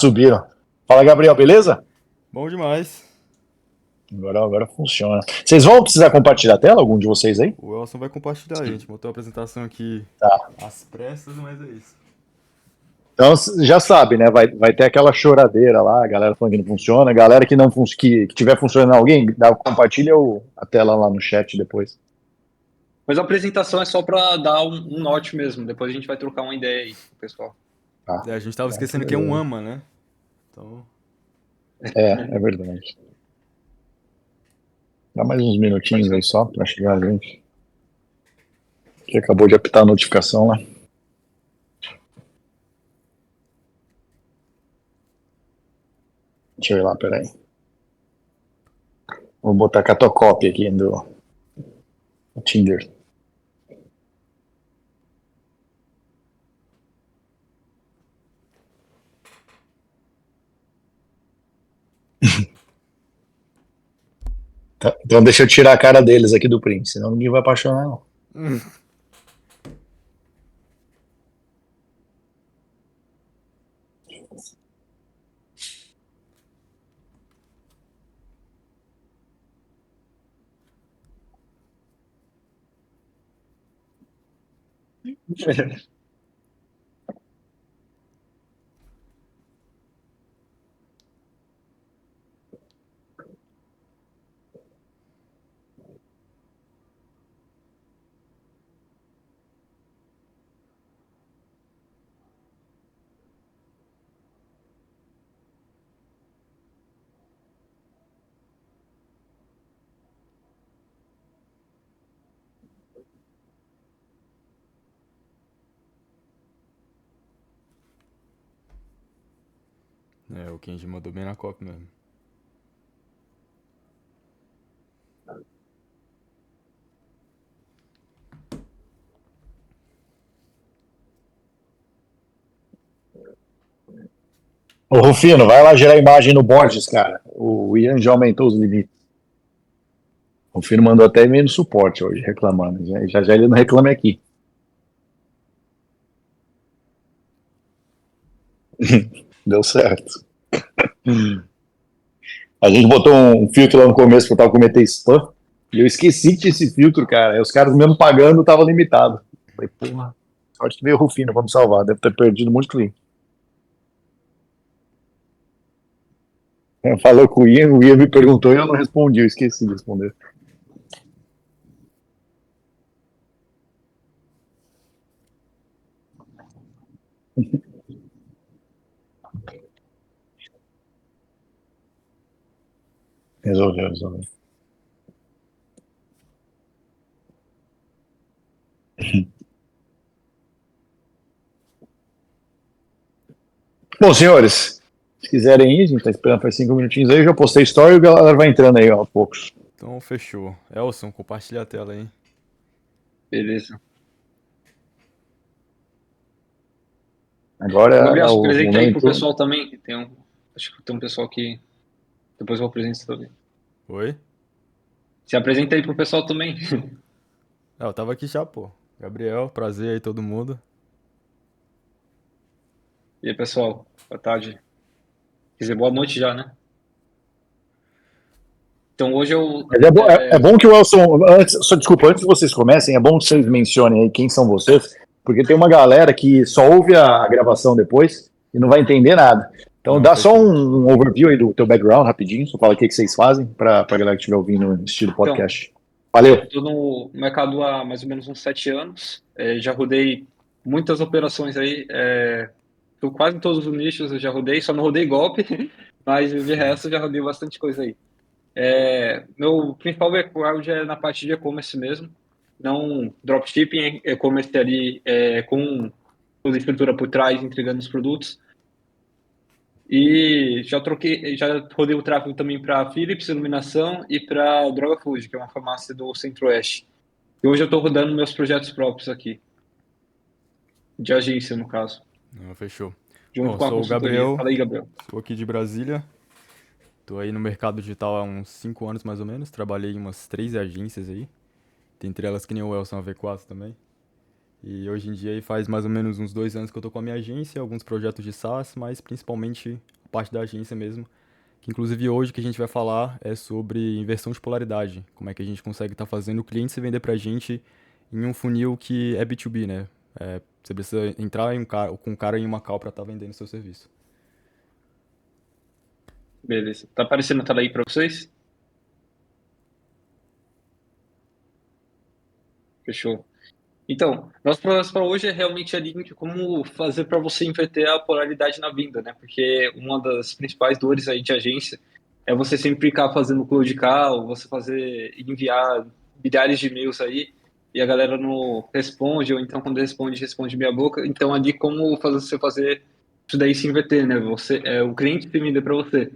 Subiram. Fala, Gabriel, beleza? Bom demais. Agora funciona. Vocês vão precisar compartilhar a tela, algum de vocês aí? O Elson vai compartilhar aí. A gente montou a apresentação aqui Tá. às pressas, mas é isso. Então já sabe, né? Vai ter aquela choradeira lá, a galera falando que não funciona, a galera que não que tiver funcionando alguém, compartilha a tela lá no chat depois. Mas a apresentação é só para dar um norte mesmo. Depois a gente vai trocar uma ideia aí com o pessoal. Tá. A gente tava esquecendo que é um AMA, né? Então. É verdade. Dá mais uns minutinhos aí só pra chegar a gente. Que acabou de apitar a notificação lá. Deixa eu ir lá, peraí. Vou botar a catocópia aqui do Tinder. Tá, então deixa eu tirar a cara deles aqui do print, senão ninguém vai apaixonar, não. É, o Kenji mandou bem na cópia mesmo. Ô, Rufino, vai lá gerar imagem no Borges, cara. O Ian já aumentou os limites. O Rufino mandou até e-mail no suporte hoje, reclamando. Já ele não reclame aqui. Deu certo. A gente botou um filtro lá no começo para eu cometer spam. E eu esqueci que tinha esse filtro, cara. E os caras mesmo pagando tava limitado. Falei, porra, sorte que veio o Rufino, vamos salvar. Deve ter perdido muito cliente. Falou com o Ian me perguntou e eu não respondi, eu esqueci de responder. Resolveu. Bom, senhores, se quiserem ir, a gente tá esperando faz 5 minutinhos aí, eu já postei story e a galera vai entrando aí aos poucos. Então fechou. Elson, compartilha a tela aí. Beleza. Agora Gabriel, é se o apresenta aí pro momento. pessoal também. Acho que tem um pessoal que depois eu vou apresentar também. Oi? Se apresenta aí pro pessoal também. Ah, eu tava aqui já, pô. Gabriel, prazer aí todo mundo. E aí, pessoal, boa tarde. Quer dizer, boa noite já, né? Então hoje eu. Mas é bom que o Elson, desculpa, antes que vocês comecem, é bom que vocês mencionem aí quem são vocês, porque tem uma galera que só ouve a gravação depois e não vai entender nada. Então Não, dá só fechou. um overview aí do teu background rapidinho, só fala o que vocês fazem para a galera que estiver ouvindo no estilo Então, podcast. Valeu. estou no mercado há mais ou menos uns 7 anos. Já rodei muitas operações aí. Tô quase em todos os nichos eu já rodei, só não rodei golpe, mas de resto eu já rodei bastante coisa aí. Meu principal background é na parte de e-commerce mesmo, não dropshipping, e-commerce ali com toda a estrutura por trás, entregando os produtos. E já rodei o tráfego também para Philips Iluminação e para Droga Food, que é uma farmácia do Centro-Oeste. E hoje eu estou rodando meus projetos próprios aqui, de agência no caso, Não, fechou. junto Bom, com a sou o consultoria. Gabriel, Fala aí, Gabriel. sou aqui de Brasília. Tô aí no mercado digital há uns 5 anos mais ou menos. Trabalhei em umas 3 agências aí. Dentre elas que nem o Elson, a V4 também. E hoje em dia aí faz mais ou menos uns 2 anos que eu tô com a minha agência, alguns projetos de SaaS, mas principalmente a parte da agência mesmo. Que inclusive hoje o que a gente vai falar é sobre inversão de polaridade. Como é que a gente consegue estar fazendo o cliente se vender pra gente em um funil que é B2B, né? Você precisa entrar com um cara em uma call para estar vendendo seu serviço. Beleza. Tá aparecendo a tela aí para vocês? Fechou. Então, nosso problema para hoje é realmente ali como fazer para você inverter a polaridade na venda, né? Porque uma das principais dores aí de agência é você sempre ficar fazendo cold call, você fazer enviar milhares de e-mails aí e a galera não responde, ou então quando responde, responde meia boca. Então, ali como fazer você fazer isso daí se inverter, né? Você, o cliente se vender para você.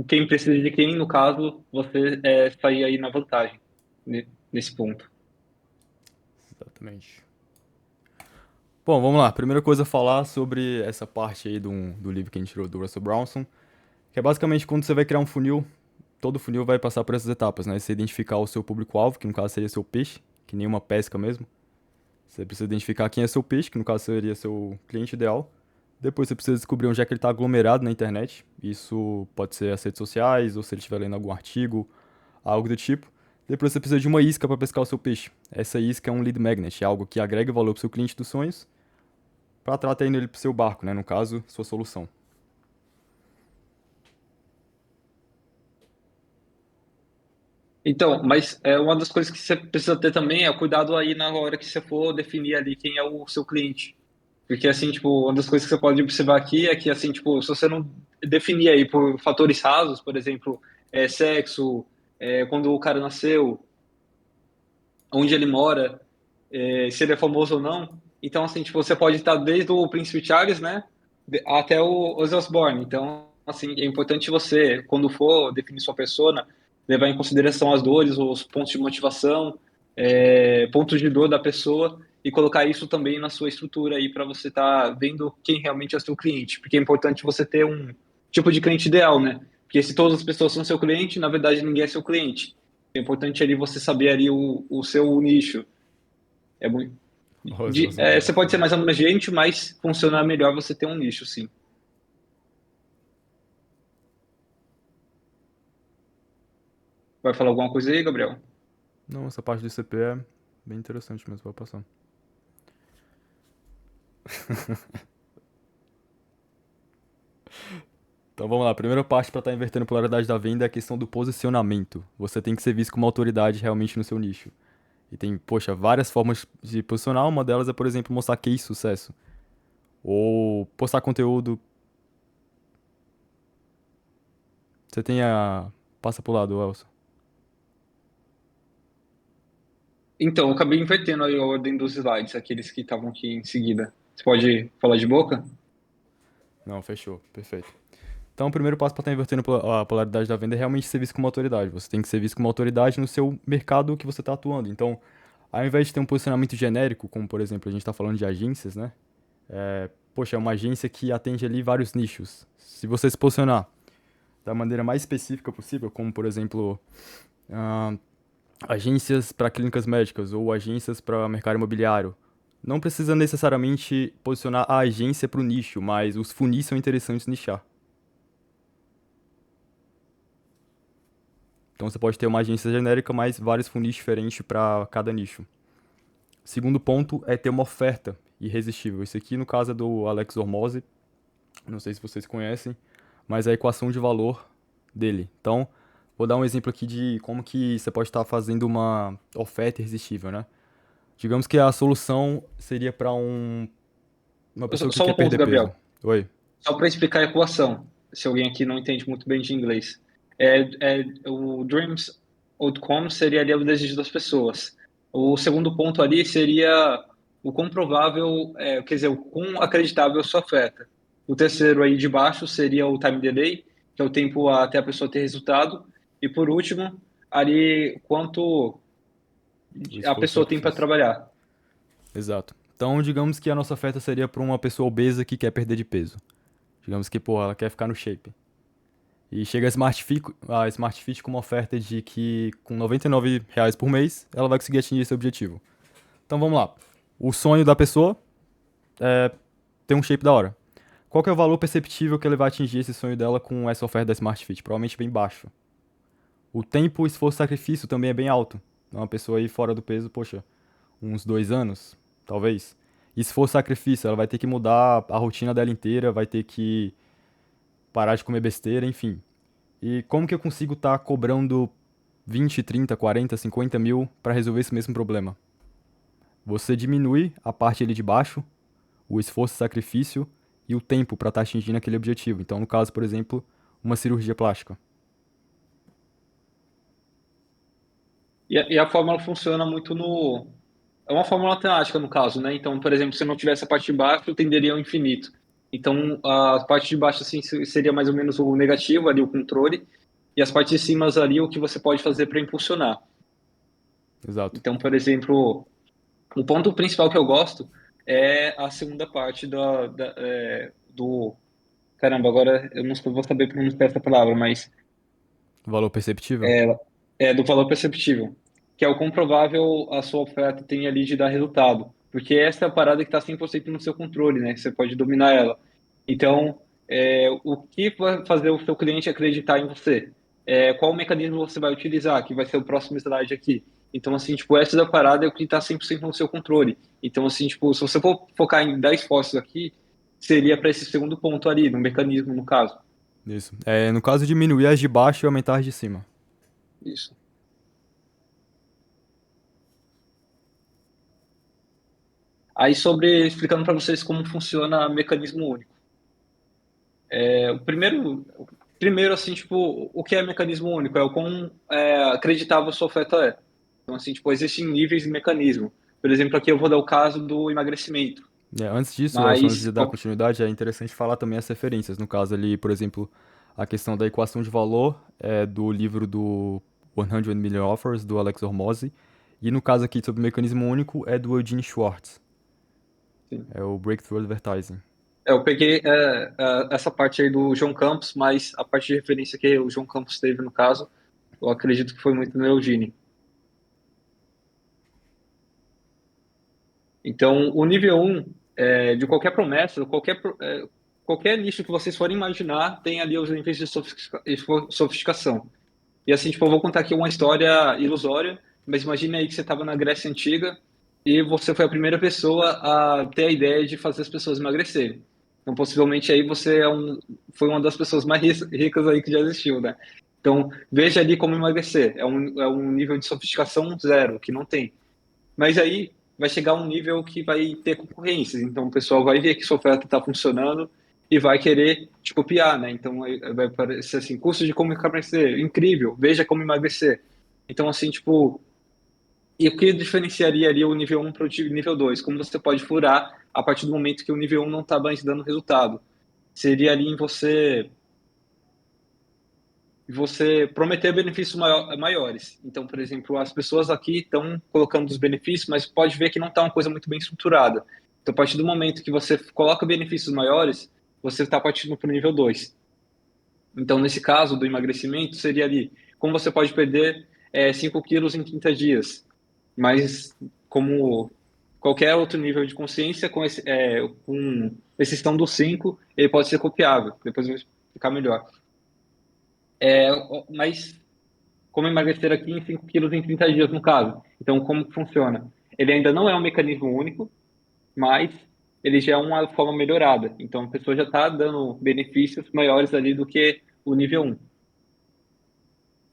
Quem precisa de quem, no caso, você sair aí na vantagem nesse ponto. Exatamente. Bom, vamos lá. Primeira coisa a falar sobre essa parte aí do livro que a gente tirou do Russell Brownson, que é basicamente quando você vai criar um funil, todo funil vai passar por essas etapas, né? Você identificar o seu público-alvo, que no caso seria seu peixe, que nem uma pesca mesmo. Você precisa identificar quem é seu peixe, que no caso seria seu cliente ideal. Depois você precisa descobrir onde é que ele está aglomerado na internet. Isso pode ser as redes sociais, ou se ele estiver lendo algum artigo, algo do tipo. Depois você precisa de uma isca para pescar o seu peixe. Essa isca é um lead magnet, é algo que agrega valor para o seu cliente dos sonhos, para atrair ele para o seu barco, né? No caso, sua solução. Então, mas uma das coisas que você precisa ter também é cuidado aí na hora que você for definir ali quem é o seu cliente. Porque, assim, tipo, uma das coisas que você pode observar aqui é que, assim, tipo, se você não definir aí por fatores rasos, por exemplo, sexo, quando o cara nasceu, onde ele mora, se ele é famoso ou não. Então, assim, tipo, você pode estar desde o Príncipe Charles, né, até o Ozzy Osbourne. Então, assim, é importante você, quando for definir sua persona, levar em consideração as dores, os pontos de motivação, pontos de dor da pessoa e colocar isso também na sua estrutura aí para você estar vendo quem realmente é seu cliente. Porque é importante você ter um tipo de cliente ideal, né? Porque se todas as pessoas são seu cliente, na verdade ninguém é seu cliente. É importante ali você saber ali o seu nicho. É muito, Ozzy Osbourne, você pode ser sim. mais abrangente, mas funciona melhor você ter um nicho, sim. Vai falar alguma coisa aí, Gabriel? Não, essa parte do ICP é bem interessante mesmo, vai passar. Então vamos lá, a primeira parte para estar invertendo a polaridade da venda é a questão do posicionamento. Você tem que ser visto como autoridade realmente no seu nicho. E tem, poxa, várias formas de posicionar. Uma delas é, por exemplo, mostrar case de sucesso. Ou postar conteúdo. Você tem a. Passa pro lado, Elson. Então, eu acabei invertendo aí a ordem dos slides, aqueles que estavam aqui em seguida. Você pode falar de boca? Não, fechou. Perfeito. Então, o primeiro passo para estar invertendo a polaridade da venda é realmente ser visto como autoridade. Você tem que ser visto como autoridade no seu mercado que você está atuando. Então, ao invés de ter um posicionamento genérico, como por exemplo a gente está falando de agências, né? Poxa, é uma agência que atende ali vários nichos. Se você se posicionar da maneira mais específica possível, como por exemplo ah, agências para clínicas médicas ou agências para mercado imobiliário, não precisa necessariamente posicionar a agência para o nicho, mas os funis são interessantes nichar. Então você pode ter uma agência genérica, mas vários funis diferentes para cada nicho. Segundo ponto é ter uma oferta irresistível. Isso aqui no caso é do Alex Hormozzi, não sei se vocês conhecem, mas é a equação de valor dele. Então, vou dar um exemplo aqui de como que você pode estar fazendo uma oferta irresistível, né? Digamos que a solução seria para uma pessoa que Só quer um ponto, perder peso. Gabriel. Oi. Só para explicar a equação, se alguém aqui não entende muito bem de inglês. O Dreams Outcome seria ali o desejo das pessoas. O segundo ponto ali seria o quão provável, quer dizer, o quão acreditável é a sua oferta. O terceiro aí de baixo seria o time delay, que é o tempo até a pessoa ter resultado. E por último, ali quanto O a esforço e pessoa tem para sacrifício. trabalhar. Exato. Então, digamos que a nossa oferta seria para uma pessoa obesa que quer perder de peso. Digamos que, pô, ela quer ficar no shape. E chega a Smart Fit com uma oferta de que com R$ 99 por mês ela vai conseguir atingir esse objetivo. Então vamos lá. O sonho da pessoa é ter um shape da hora. Qual que é o valor perceptível que ele vai atingir esse sonho dela com essa oferta da Smart Fit? Provavelmente bem baixo. O tempo, esforço e sacrifício também é bem alto. Uma pessoa aí fora do peso, poxa, uns 2 anos, talvez. Esforço e sacrifício, ela vai ter que mudar a rotina dela inteira, vai ter que parar de comer besteira, enfim. E como que eu consigo estar cobrando 20, 30, 40, 50 mil para resolver esse mesmo problema? Você diminui a parte ali de baixo, o esforço e sacrifício e o tempo para estar atingindo aquele objetivo. Então, no caso, por exemplo, uma cirurgia plástica. E a fórmula funciona muito no. É uma fórmula matemática, no caso, né? Então, por exemplo, se não tivesse a parte de baixo, tenderia ao infinito. Então, a parte de baixo, assim, seria mais ou menos o negativo ali, o controle, e as partes de cima ali, o que você pode fazer para impulsionar. Exato. Então, por exemplo, o ponto principal que eu gosto é a segunda parte do. Caramba, agora eu não vou saber pronunciar essa palavra, mas Valor perceptível? é, é do valor perceptível, que é o quão provável a sua oferta tem ali de dar resultado. Porque essa é a parada que está 100% no seu controle, né? Você pode dominar ela. Então, o que vai fazer o seu cliente acreditar em você? Qual mecanismo você vai utilizar, que vai ser o próximo slide aqui. Então, assim, tipo, essa da parada é o que está 100% no seu controle. Então, assim, tipo, se você for focar em 10 postos aqui, seria para esse segundo ponto ali, no mecanismo, no caso. Isso. É, no caso, diminuir as de baixo e aumentar as de cima. Isso. Aí, explicando para vocês como funciona o mecanismo único. O primeiro, assim, tipo, o que é mecanismo único? É o quão acreditável a sua oferta é. Então, assim, tipo, existem níveis de mecanismo. Por exemplo, aqui eu vou dar o caso do emagrecimento. É, antes disso, Elson, antes Mas, de dar continuidade, é interessante falar também as referências. No caso ali, por exemplo, a questão da equação de valor é do livro do 100 Million Offers, do Alex Hormozzi. E no caso aqui sobre o mecanismo único, é do Eugene Schwartz. assim, É o Breakthrough Advertising. eu peguei essa parte aí do João Campos, mas a parte de referência que o João Campos teve, no caso, eu acredito que foi muito no Eugene. Então, o nível um de qualquer promessa, qualquer nicho que vocês forem imaginar, tem ali os níveis de sofisticação. E assim, tipo, eu vou contar aqui uma história ilusória, mas imagine aí que você estava na Grécia Antiga e você foi a primeira pessoa a ter a ideia de fazer as pessoas emagrecerem. Então, possivelmente aí você foi uma das pessoas mais ricas aí que já existiu, né? Então, veja ali como emagrecer. É um nível de sofisticação zero, que não tem. Mas aí vai chegar um nível que vai ter concorrências. Então o pessoal vai ver que sua oferta está funcionando e vai querer te copiar, né? Então aí vai aparecer assim, curso de como emagrecer, incrível, veja como emagrecer. Então assim, tipo, e o que diferenciaria ali o nível um para o nível 2? Como você pode furar a partir do momento que o nível um não está mais dando resultado? Seria ali em você prometer benefícios maiores. Então, por exemplo, as pessoas aqui estão colocando os benefícios, mas pode ver que não está uma coisa muito bem estruturada. Então, a partir do momento que você coloca benefícios maiores, você está partindo para o nível 2. Então, nesse caso do emagrecimento, seria ali, como você pode perder 5 quilos em 30 dias. Mas, como qualquer outro nível de consciência, com exceção dos 5, ele pode ser copiável. Depois vai ficar melhor. Mas como emagrecer aqui em 5 quilos em 30 dias, no caso. Então, como que funciona? Ele ainda não é um mecanismo único, mas ele já é uma forma melhorada. Então, a pessoa já está dando benefícios maiores ali do que o nível um.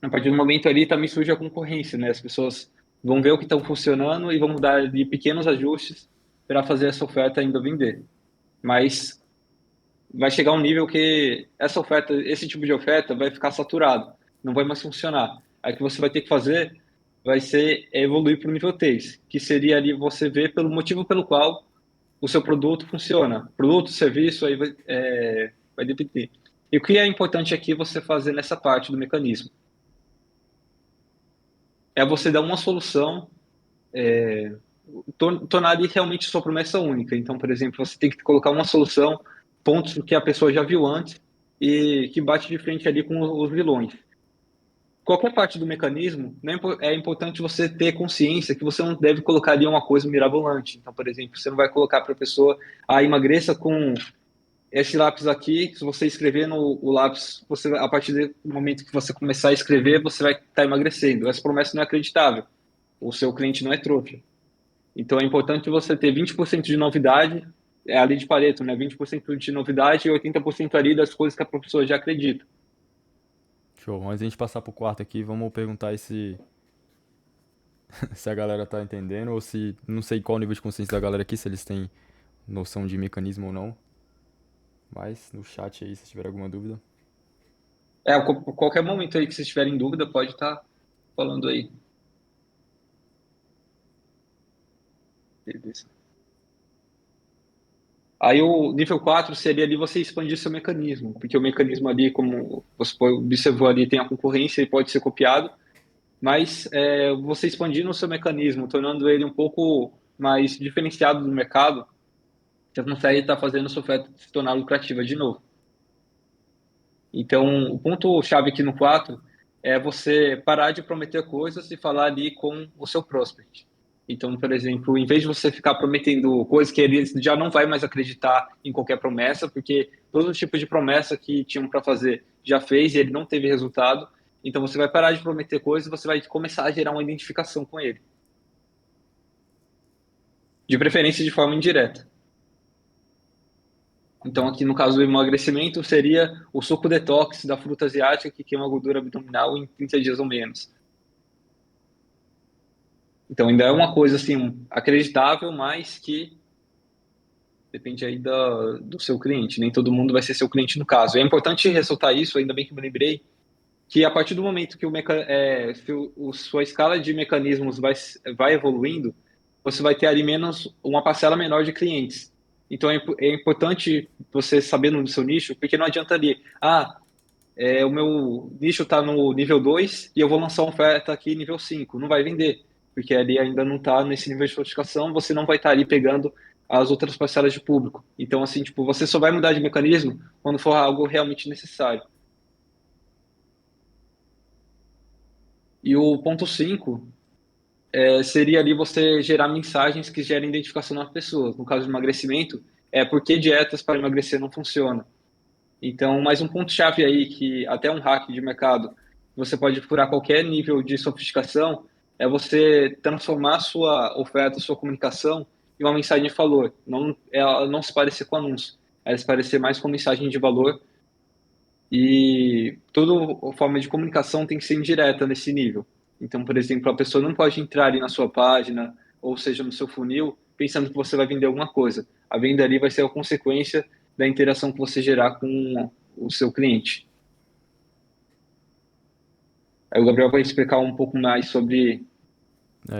A partir do momento ali também surge a concorrência, né? As pessoas vão ver o que estão funcionando e vão dar ali pequenos ajustes para fazer essa oferta ainda vender. Mas vai chegar um nível que essa oferta, esse tipo de oferta vai ficar saturado, não vai mais funcionar. Aí o que você vai ter que fazer vai ser evoluir para o nível 3, que seria ali você ver pelo motivo pelo qual o seu produto funciona. Produto, serviço, aí vai depender. E o que é importante aqui você fazer nessa parte do mecanismo? É você dar uma solução, tornar ali realmente sua promessa única. Então, por exemplo, você tem que colocar uma solução, pontos que a pessoa já viu antes e que bate de frente ali com os vilões. qualquer parte do mecanismo, né, é importante você ter consciência que você não deve colocar ali uma coisa mirabolante. Então, por exemplo, você não vai colocar para a pessoa, emagreça com esse lápis aqui, se você escrever no o lápis, você, a partir do momento que você começar a escrever, você vai estar emagrecendo. Essa promessa não é acreditável. O seu cliente não é trouxa. Então, é importante você ter 20% de novidade, é a lei de Pareto, né? 20% de novidade e 80% ali das coisas que a pessoa já acredita. Show. Antes de a gente passar pro quarto aqui, vamos perguntar aí se a galera tá entendendo ou se. Não sei qual o nível de consciência da galera aqui, se eles têm noção de mecanismo ou não. Mas no chat aí, se tiver alguma dúvida. Qualquer momento aí que vocês tiverem dúvida, pode estar falando aí. Beleza. Aí o nível 4 seria ali você expandir seu mecanismo, porque o mecanismo ali, como você observou ali, tem a concorrência e pode ser copiado, mas você expandindo o seu mecanismo, tornando ele um pouco mais diferenciado do mercado, você consegue estar fazendo a sua oferta se tornar lucrativa de novo. Então, o ponto-chave aqui no 4 é você parar de prometer coisas e falar ali com o seu prospect. Então, por exemplo, em vez de você ficar prometendo coisas que ele já não vai mais acreditar em qualquer promessa, porque todo tipo de promessa que tinham para fazer já fez e ele não teve resultado, então você vai parar de prometer coisas e você vai começar a gerar uma identificação com ele. De preferência de forma indireta. Então, aqui no caso do emagrecimento, seria o suco detox da fruta asiática que queima a gordura abdominal em 30 dias ou menos. Então, ainda é uma coisa assim, acreditável, mas que depende aí do seu cliente. Nem todo mundo vai ser seu cliente no caso. É importante ressaltar isso, ainda bem que me lembrei, que a partir do momento que sua escala de mecanismos vai evoluindo, você vai ter ali menos uma parcela menor de clientes. Então é importante você saber no seu nicho, porque não adianta ali, o meu nicho está no nível 2 e eu vou lançar uma oferta aqui nível 5. Não vai vender, porque ali ainda não está nesse nível de sofisticação, você não vai estar ali pegando as outras parcelas de público. Então, assim, tipo, você só vai mudar de mecanismo quando for algo realmente necessário. E o ponto 5 seria ali você gerar mensagens que gerem identificação nas pessoas. No caso de emagrecimento, por que dietas para emagrecer não funcionam. Então, mais um ponto-chave aí, que até um hack de mercado, você pode furar qualquer nível de sofisticação, é você transformar sua oferta, sua comunicação em uma mensagem de valor. Não, ela não se parecer com anúncio, ela se parecer mais com mensagem de valor. E toda a forma de comunicação tem que ser indireta nesse nível. Então, por exemplo, a pessoa não pode entrar ali na sua página, ou seja, no seu funil, pensando que você vai vender alguma coisa. A venda ali vai ser a consequência da interação que você gerar com o seu cliente. Aí o Gabriel vai explicar um pouco mais sobre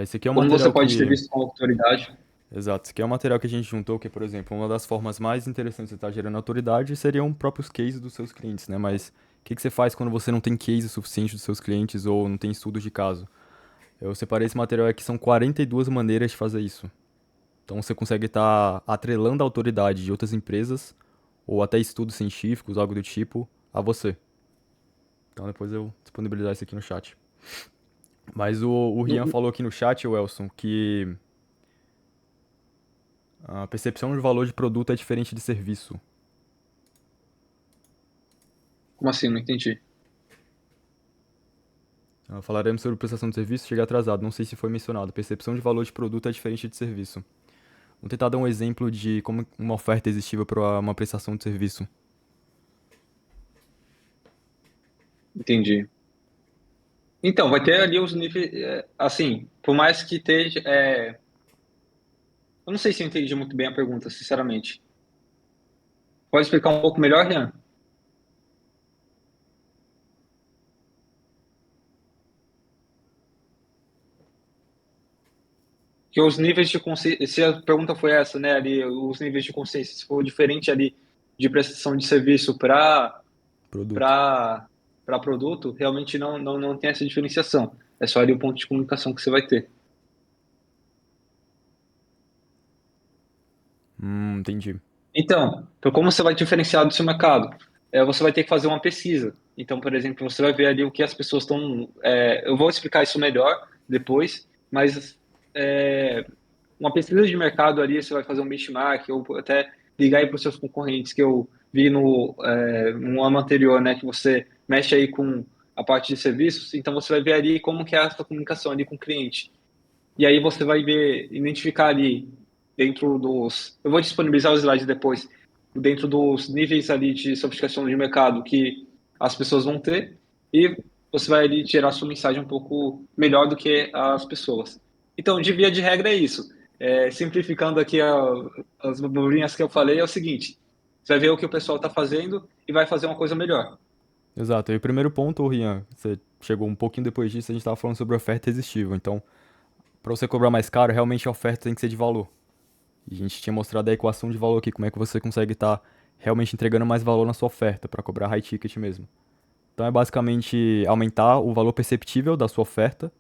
Esse aqui é um como você material pode ter que. visto com autoridade. Exato, esse aqui é um material que a gente juntou, que, por exemplo, uma das formas mais interessantes de estar gerando autoridade seriam próprios cases dos seus clientes, né? Mas o que você faz quando você não tem case suficiente dos seus clientes ou não tem estudos de caso? Eu separei esse material aqui, são 42 maneiras de fazer isso. Então você consegue estar atrelando a autoridade de outras empresas ou até estudos científicos, algo do tipo, a você. Então depois eu disponibilizar isso aqui no chat. Mas o Rian falou aqui no chat, Welson, que a percepção de valor de produto é diferente de serviço. Como assim? Não entendi. Falaremos sobre prestação de serviço, cheguei atrasado, não sei se foi mencionado. Percepção de valor de produto é diferente de serviço. Vamos tentar dar um exemplo de como uma oferta existiva para uma prestação de serviço. Entendi. Então, vai ter ali os níveis, assim, por mais que esteja, eu não sei se eu entendi muito bem a pergunta, sinceramente. Pode explicar um pouco melhor, Rian? Que os níveis de consciência, se a pergunta foi essa, né, ali, os níveis de consciência, se for diferente ali de prestação de serviço Produto. para para produto, realmente não tem essa diferenciação. É só ali o ponto de comunicação que você vai ter. Entendi. Então, como você vai diferenciar do seu mercado? você vai ter que fazer uma pesquisa. Então, por exemplo, você vai ver ali o que as pessoas estão. Eu vou explicar isso melhor depois, mas é, uma pesquisa de mercado ali, você vai fazer um benchmark, ou até ligar aí para os seus concorrentes, que eu vi no ano anterior, né, que você mexe aí com a parte de serviços, então você vai ver ali como que é a sua comunicação ali com o cliente. E aí você vai ver, identificar ali dentro dos. Eu vou disponibilizar os slides depois, dentro dos níveis ali de sofisticação de mercado que as pessoas vão ter, e você vai ali gerar sua mensagem um pouco melhor do que as pessoas. Então, de via de regra é isso. Simplificando aqui as bolinhas que eu falei, é o seguinte: você vai ver o que o pessoal está fazendo e vai fazer uma coisa melhor. Exato. E o primeiro ponto, ô Rian, você chegou um pouquinho depois disso, a gente tava falando sobre oferta irresistível. Então, para você cobrar mais caro, realmente a oferta tem que ser de valor. E a gente tinha mostrado a equação de valor aqui, como é que você consegue estar realmente entregando mais valor na sua oferta para cobrar high ticket mesmo. Então é basicamente aumentar o valor perceptível da sua oferta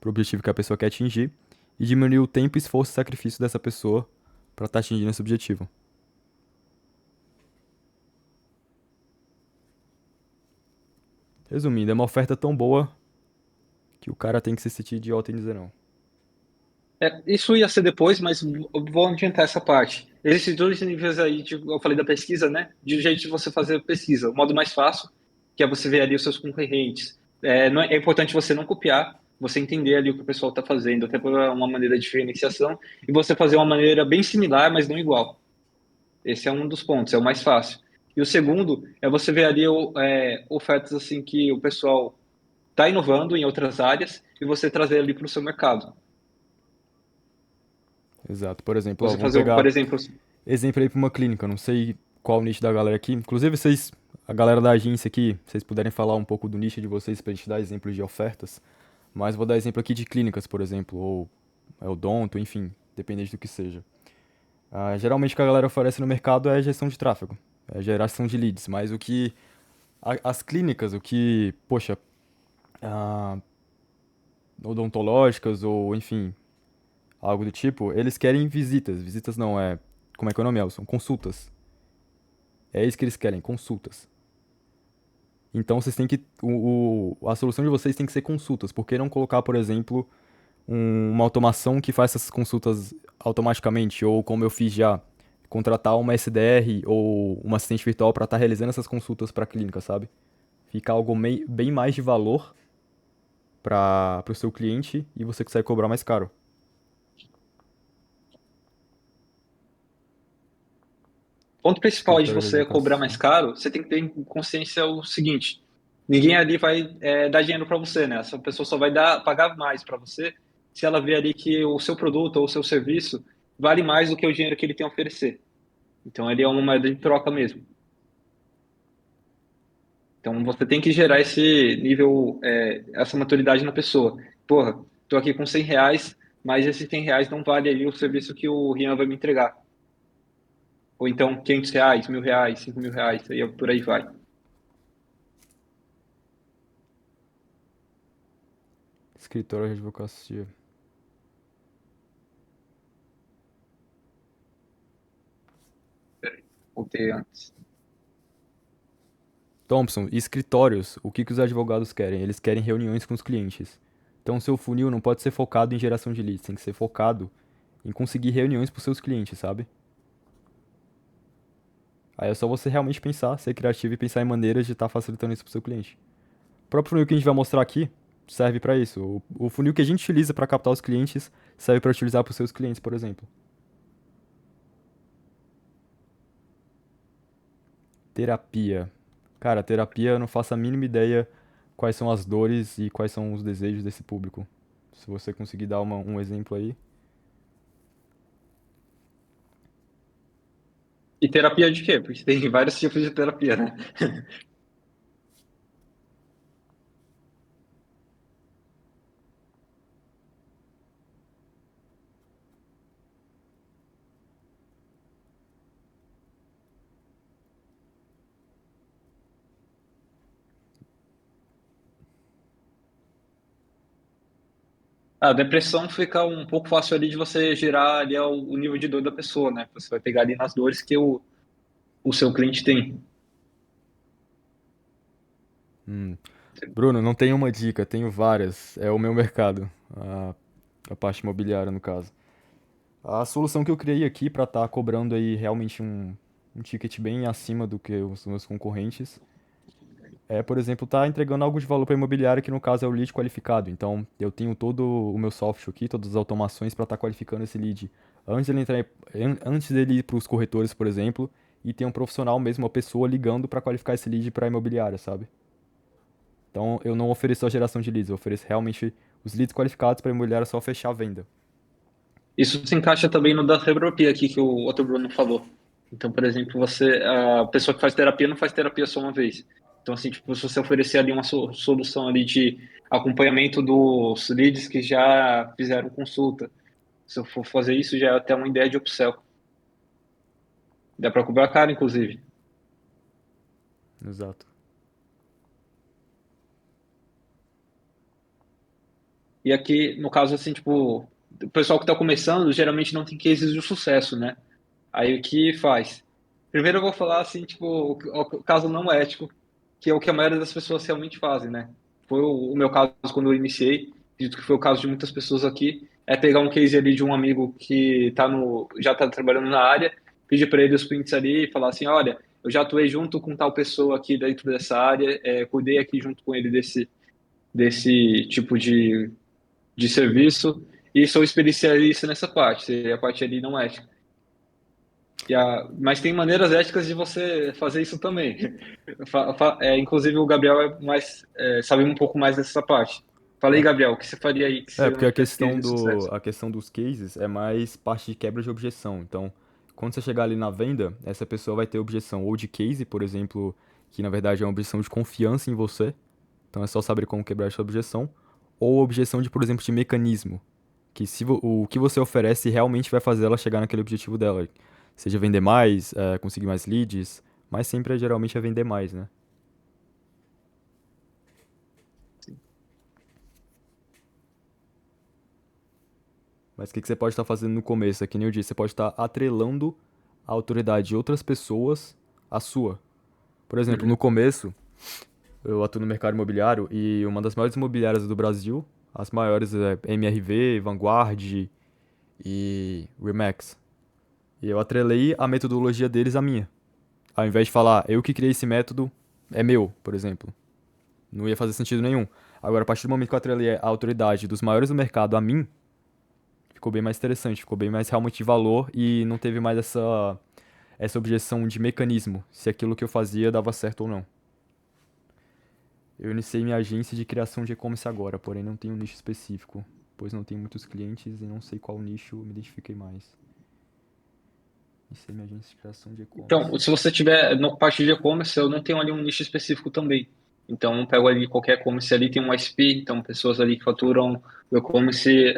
para o objetivo que a pessoa quer atingir e diminuir o tempo, esforço e sacrifício dessa pessoa para estar atingindo esse objetivo. Resumindo, é uma oferta tão boa que o cara tem que se sentir idiota em dizer não. Isso ia ser depois, mas eu vou adiantar essa parte. Existem dois níveis aí, tipo, eu falei da pesquisa, né? De um jeito de você fazer pesquisa. O modo mais fácil, que é você ver ali os seus concorrentes. É importante você não copiar, você entender ali o que o pessoal está fazendo, até por uma maneira de diferenciação, e você fazer uma maneira bem similar, mas não igual. Esse é um dos pontos, é o mais fácil. E o segundo é você ver ali ofertas assim que o pessoal está inovando em outras áreas e você trazer ali para o seu mercado. Exato. Por exemplo, ó, Você vamos fazer, por pegar exemplo, exemplo aí para uma clínica. Não sei qual o nicho da galera aqui. Inclusive, vocês, a galera da agência aqui, vocês puderem falar um pouco do nicho de vocês para a gente dar exemplos de ofertas. Mas vou dar exemplo aqui de clínicas, por exemplo, ou odonto, enfim, dependente do que seja. Geralmente o que a galera oferece no mercado é gestão de tráfego, é geração de leads, mas o que as clínicas, o que, poxa, ah, odontológicas ou enfim, algo do tipo, eles querem visitas. Visitas não, como é que é o nome, Elson? Consultas. É isso que eles querem, consultas. Então vocês têm que. A solução de vocês tem que ser consultas. Por que não colocar, por exemplo, uma automação que faz essas consultas automaticamente? Ou como eu fiz já, contratar uma SDR ou uma assistente virtual para estar realizando essas consultas para a clínica, sabe? Fica algo bem mais de valor para o seu cliente e você consegue cobrar mais caro. o ponto principal de Escritório de você cobrar mais advocacia. caro, você tem que ter em consciência o seguinte: ninguém ali vai dar dinheiro para você, né? Essa pessoa só vai pagar mais para você se ela ver ali que o seu produto ou o seu serviço vale mais do que o dinheiro que ele tem a oferecer. Então, ele é uma moeda de troca mesmo. Então, você tem que gerar esse nível, essa maturidade na pessoa. Porra, tô aqui com R$ 100, mas esses R$ 100 não vale ali o serviço que o Rian vai me entregar. Ou então R$ 500, R$ 1.000, R$ 5.000, aí por aí vai. Escritório de advocacia. Voltei antes. Thompson, escritórios, o que que os advogados querem? Eles querem reuniões com os clientes. Então, seu funil não pode ser focado em geração de leads, tem que ser focado em conseguir reuniões para seus clientes, sabe? Aí é só você realmente pensar, ser criativo e pensar em maneiras de estar facilitando isso para seu cliente. O próprio funil que a gente vai mostrar aqui serve para isso. O funil que a gente utiliza para captar os clientes serve para utilizar para os seus clientes, por exemplo. Terapia. Cara, terapia eu não faço a mínima ideia quais são as dores e quais são os desejos desse público. Se você conseguir dar um exemplo aí. E terapia de quê? Porque tem vários tipos de terapia, né? A depressão fica um pouco fácil ali de você gerar ali o nível de dor da pessoa, né? Você vai pegar ali nas dores que o seu cliente tem. Hum. Bruno, não tenho uma dica, tenho várias. É o meu mercado, a parte imobiliária, no caso. A solução que eu criei aqui para estar cobrando aí realmente um ticket bem acima do que os meus concorrentes é, por exemplo, estar entregando algo de valor para a imobiliária, que no caso é o lead qualificado. Então, eu tenho todo o meu software aqui, todas as automações para estar qualificando esse lead antes dele entrar, antes dele ir para os corretores, por exemplo, e ter um profissional mesmo, uma pessoa ligando para qualificar esse lead para a imobiliária, sabe? Então, eu não ofereço a geração de leads, eu ofereço realmente os leads qualificados para a imobiliária só fechar a venda. Isso se encaixa também no da terapia aqui que o outro Bruno falou. Então, por exemplo, a pessoa que faz terapia não faz terapia só uma vez. Então, assim, tipo, se você oferecer ali uma solução ali de acompanhamento dos leads que já fizeram consulta, se eu for fazer isso, já é até uma ideia de upsell. Dá para cobrar caro, inclusive. Exato. E aqui, no caso, assim, tipo, o pessoal que está começando geralmente não tem cases de sucesso, né? Aí o que faz? Primeiro eu vou falar assim, tipo, o caso não ético, que é o que a maioria das pessoas realmente fazem, né? Foi o meu caso quando eu iniciei, acredito que foi o caso de muitas pessoas aqui, é pegar um case ali de um amigo que já está trabalhando na área, pedir para ele os prints ali e falar assim, olha, eu já atuei junto com tal pessoa aqui dentro dessa área, cuidei aqui junto com ele desse tipo de serviço e sou especialista nessa parte, seria a parte ali não ética. Mas tem maneiras éticas de você fazer isso também. Inclusive o Gabriel sabe um pouco mais dessa parte. Falei, É, Gabriel, o que você faria aí que é, você porque não tivesse case de sucesso? a questão dos cases é mais parte de quebra de objeção. Então, quando você chegar ali na venda, essa pessoa vai ter objeção ou de case, por exemplo, que na verdade é uma objeção de confiança em você. Então é só saber como quebrar essa objeção. Ou objeção de, por exemplo, de mecanismo. Que se o que você oferece realmente vai fazer ela chegar naquele objetivo dela. Seja vender mais, conseguir mais leads, mas sempre geralmente é vender mais, né? Mas o que você pode estar fazendo no começo? É que nem eu disse, você pode estar atrelando a autoridade de outras pessoas à sua. Por exemplo, no Uhum. começo, eu atuo no mercado imobiliário e uma das maiores imobiliárias do Brasil, as maiores é MRV, Vanguard e Remax. E eu atrelei a metodologia deles à minha. Ao invés de falar, eu que criei esse método, é meu, por exemplo. Não ia fazer sentido nenhum. Agora, a partir do momento que eu atrelei a autoridade dos maiores do mercado a mim, ficou bem mais interessante, ficou bem mais realmente de valor e não teve mais essa objeção de mecanismo, se aquilo que eu fazia dava certo ou não. Eu iniciei minha agência de criação de e-commerce agora, porém não tenho um nicho específico, pois não tenho muitos clientes e não sei qual nicho me identifiquei mais. Iniciei minha agência de criação de e-commerce. Então, se você tiver na parte de e-commerce, eu não tenho ali um nicho específico também. Então, eu pego ali qualquer e-commerce ali, tem um ISP, então pessoas ali que faturam o e-commerce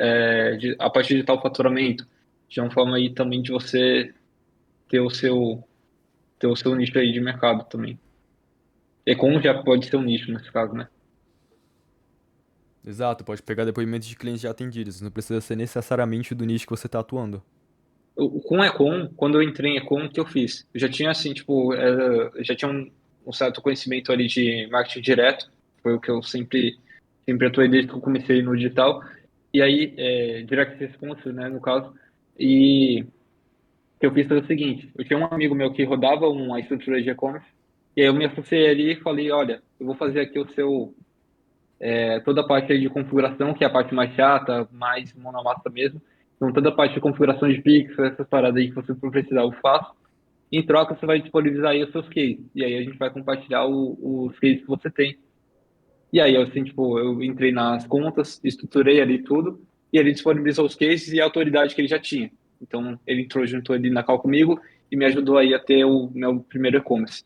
a partir de tal faturamento. De uma forma aí também de você ter ter o seu nicho aí de mercado também. E como já pode ser um nicho nesse caso, né? Exato, pode pegar depoimentos de clientes já atendidos, não precisa ser necessariamente do nicho que você está atuando. Com Econ, quando eu entrei em Econ, o que eu fiz? Eu já tinha, assim, tipo, eu já tinha um certo conhecimento ali de marketing direto, foi o que eu sempre atuei desde que eu comecei no digital, e aí, direct response, né, no caso, e o que eu fiz foi o seguinte, eu tinha um amigo meu que rodava uma estrutura de e-commerce, e aí eu me associei ali e falei, olha, eu vou fazer aqui toda a parte aí de configuração, que é a parte mais chata, mais mão na massa mesmo. Então, toda a parte de configuração de pixels, essas paradas aí que você for precisar, eu faço. Em troca, você vai disponibilizar aí os seus cases. E aí a gente vai compartilhar os cases que você tem. E aí, assim, tipo, eu entrei nas contas, estruturei ali tudo, e ele disponibilizou os cases e a autoridade que ele já tinha. Então, ele entrou junto ali na call comigo e me ajudou aí a ter o meu primeiro e-commerce.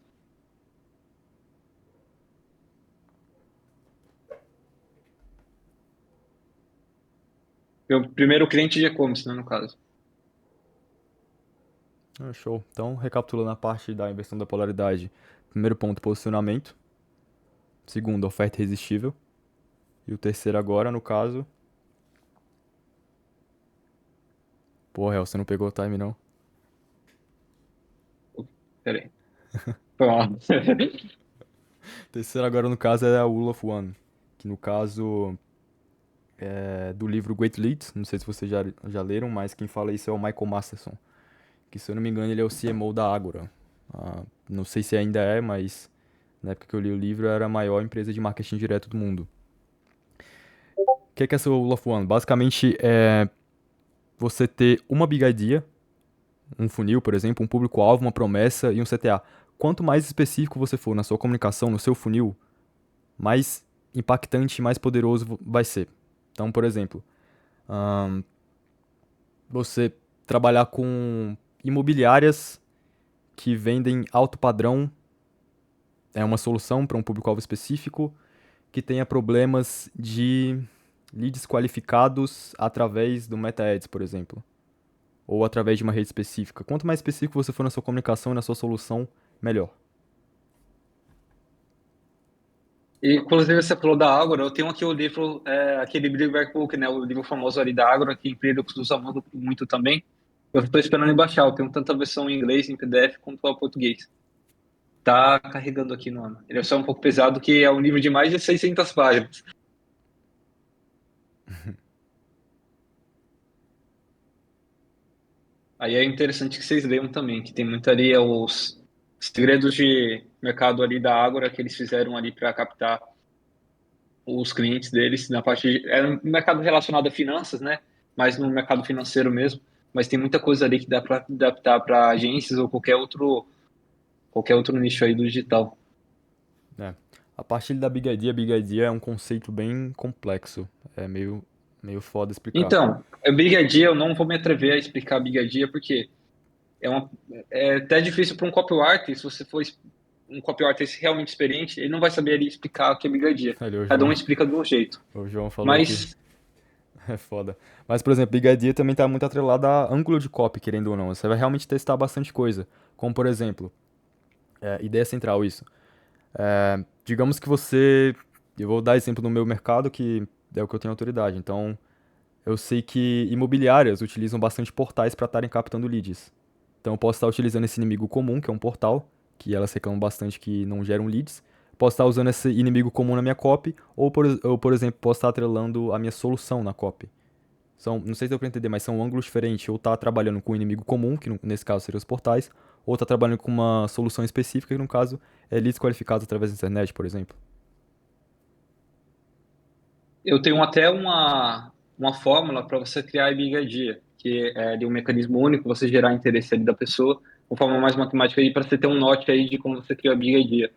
Meu primeiro cliente de e-commerce, né, no caso. Ah, show. Então, recapitulando a parte da inversão da polaridade. Primeiro ponto, posicionamento. Segundo, oferta irresistível. E o terceiro agora, no caso... Pô, Hel, você não pegou o time, não? Peraí. Foi mal. Terceiro agora, no caso, é a Rule of One, que no caso é do livro Great Leads, não sei se vocês já leram, mas quem fala isso é o Michael Masterson, que se eu não me engano ele é o CMO da Agora. Não sei se ainda é, mas na época que eu li o livro era a maior empresa de marketing direto do mundo. O que é essa Rule of One? Basicamente é você ter uma big idea, um funil, por exemplo, um público-alvo, uma promessa e um CTA. Quanto mais específico você for na sua comunicação, no seu funil, mais impactante e mais poderoso vai ser. Então, por exemplo, você trabalhar com imobiliárias que vendem alto padrão é uma solução para um público-alvo específico que tenha problemas de leads qualificados através do Meta Ads, por exemplo, ou através de uma rede específica. Quanto mais específico você for na sua comunicação e na sua solução, melhor. E, inclusive, você falou da Ágora, eu tenho aqui o livro, aquele Blueberry Book, né, o livro famoso ali da Ágora, que empresa usa muito também. Eu estou esperando em baixar, eu tenho tanto a versão em inglês, em PDF, quanto a português. Tá carregando aqui no ano. Ele é só um pouco pesado, que é um livro de mais de 600 páginas. Aí é interessante que vocês leiam também, que tem muito ali os segredos de mercado ali da Ágora que eles fizeram ali para captar os clientes deles na parte é um mercado relacionado a finanças, né? Mas no mercado financeiro mesmo. Mas tem muita coisa ali que dá para adaptar para agências ou qualquer outro nicho aí do digital. É. A partir da Big Idea é um conceito bem complexo. É meio foda explicar. Então, a Big Idea, eu não vou me atrever a explicar a Big Idea porque é, uma, é até difícil para um copywriter, se você for um copywriter realmente experiente, ele não vai saber ali explicar o que é Big Idea. Ali, o Cada um João, explica de um jeito. o João falou que Mas é foda. Mas, por exemplo, Big Idea também tá muito atrelado a ângulo de copy, querendo ou não. Você vai realmente testar bastante coisa. Como, por exemplo, ideia central, isso. Digamos que você. Eu vou dar exemplo no meu mercado, que é o que eu tenho autoridade. Então, eu sei que imobiliárias utilizam bastante portais para estarem captando leads. Então, eu posso estar utilizando esse inimigo comum, que é um portal, que elas reclamam bastante que não geram leads. Posso estar usando esse inimigo comum na minha copy, ou, por exemplo, posso estar atrelando a minha solução na copy. Não sei se deu pra entender, mas são ângulos diferentes. Ou tá trabalhando com um inimigo comum, que nesse caso seriam os portais, ou tá trabalhando com uma solução específica, que no caso é leads qualificados através da internet, por exemplo. eu tenho até uma fórmula para você criar a Big Idea, que é de um mecanismo único, você gerar interesse ali da pessoa, uma forma mais matemática aí para você ter um norte aí de como você criou a Big Idea.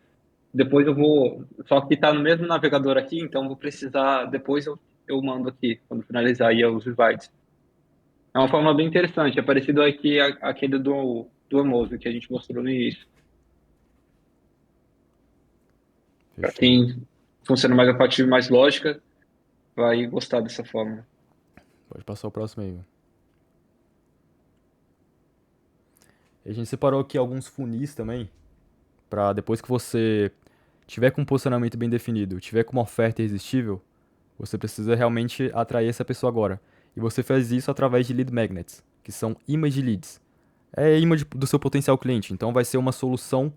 Depois eu vou, só que está no mesmo navegador aqui, então eu vou precisar, depois eu mando aqui, quando finalizar aí os slides. É uma fórmula bem interessante, é parecido aqui aquele do Emozo que a gente mostrou no início. Para Fechou. quem funciona mais a partir mais lógica, vai gostar dessa fórmula. Pode passar o próximo aí. E a gente separou aqui alguns funis também, pra depois que você tiver com um posicionamento bem definido, tiver com uma oferta irresistível, você precisa realmente atrair essa pessoa agora. E você faz isso através de lead magnets, que são imãs de leads. É imã do seu potencial cliente, então vai ser uma solução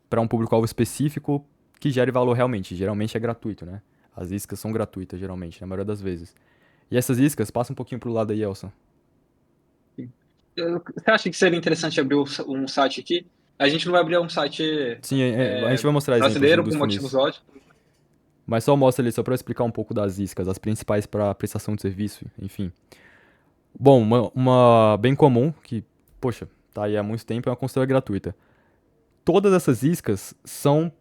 para um público-alvo específico que gere valor realmente. Geralmente é gratuito, né? As iscas são gratuitas, geralmente, na maioria das vezes. E essas iscas, passa um pouquinho pro lado aí, Elson. Você acha que seria interessante abrir um site aqui? A gente não vai abrir um site Sim, a gente vai mostrar exemplos brasileiro dos por motivos funis. óbvios. Mas só mostra ali, só para explicar um pouco das iscas, as principais para prestação de serviço, enfim. Bom, uma bem comum, que, poxa, tá aí há muito tempo, é uma consultoria gratuita. Todas essas iscas são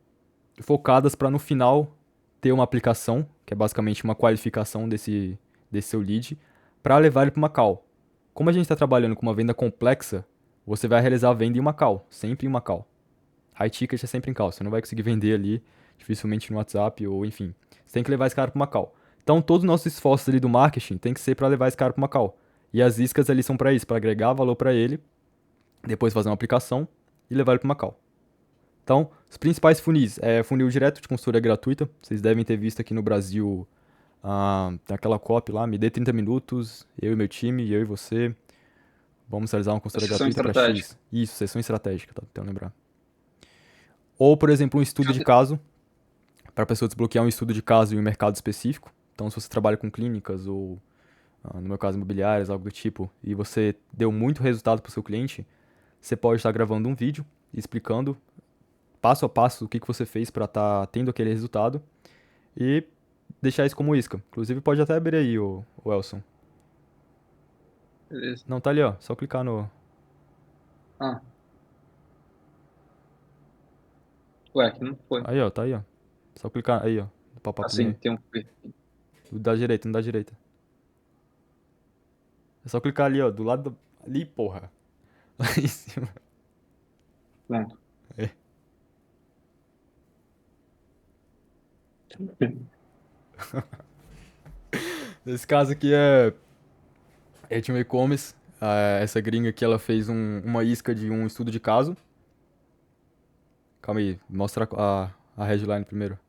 focadas para no final ter uma aplicação, que é basicamente uma qualificação desse seu lead, para levar ele para uma call. Como a gente está trabalhando com uma venda complexa, você vai realizar a venda em uma call, sempre em uma call. High ticket é sempre em call, você não vai conseguir vender ali, dificilmente no WhatsApp ou enfim. Você tem que levar esse cara para uma call. Então, todos os nossos esforços ali do marketing tem que ser para levar esse cara para uma call. E as iscas ali são para isso, para agregar valor para ele, depois fazer uma aplicação e levar ele para uma call. Então, os principais funis é funil direto de consultoria gratuita. Vocês devem ter visto aqui no Brasil aquela copy lá, me dê 30 minutos, eu e meu time, eu e você. Vamos realizar uma consultoria Sessão gratuita para estratégica. X. Isso, sessão estratégica, tá? Até eu lembrar. Ou, por exemplo, um estudo de Eu- caso. para a pessoa desbloquear um estudo de caso em um mercado específico. Então, se você trabalha com clínicas ou, no meu caso, imobiliárias, algo do tipo, e você deu muito resultado para o seu cliente, você pode estar gravando um vídeo explicando passo a passo o que você fez para estar tendo aquele resultado e deixar isso como isca. Inclusive, pode até abrir aí, o Elson. Beleza. Não, tá ali, ó. Só clicar no. Ah, ué, aqui não foi. Aí, ó, tá aí, ó. Só clicar aí, ó. No pop-upzinho Assim, aí. tem um. Do da direita, no da direita. É só clicar ali, ó. Do lado do. Ali, porra. Lá em cima. Pronto. É. Nesse caso aqui é de um e-commerce. Essa gringa aqui, ela fez uma isca de um estudo de caso. Calma aí, mostra a headline primeiro.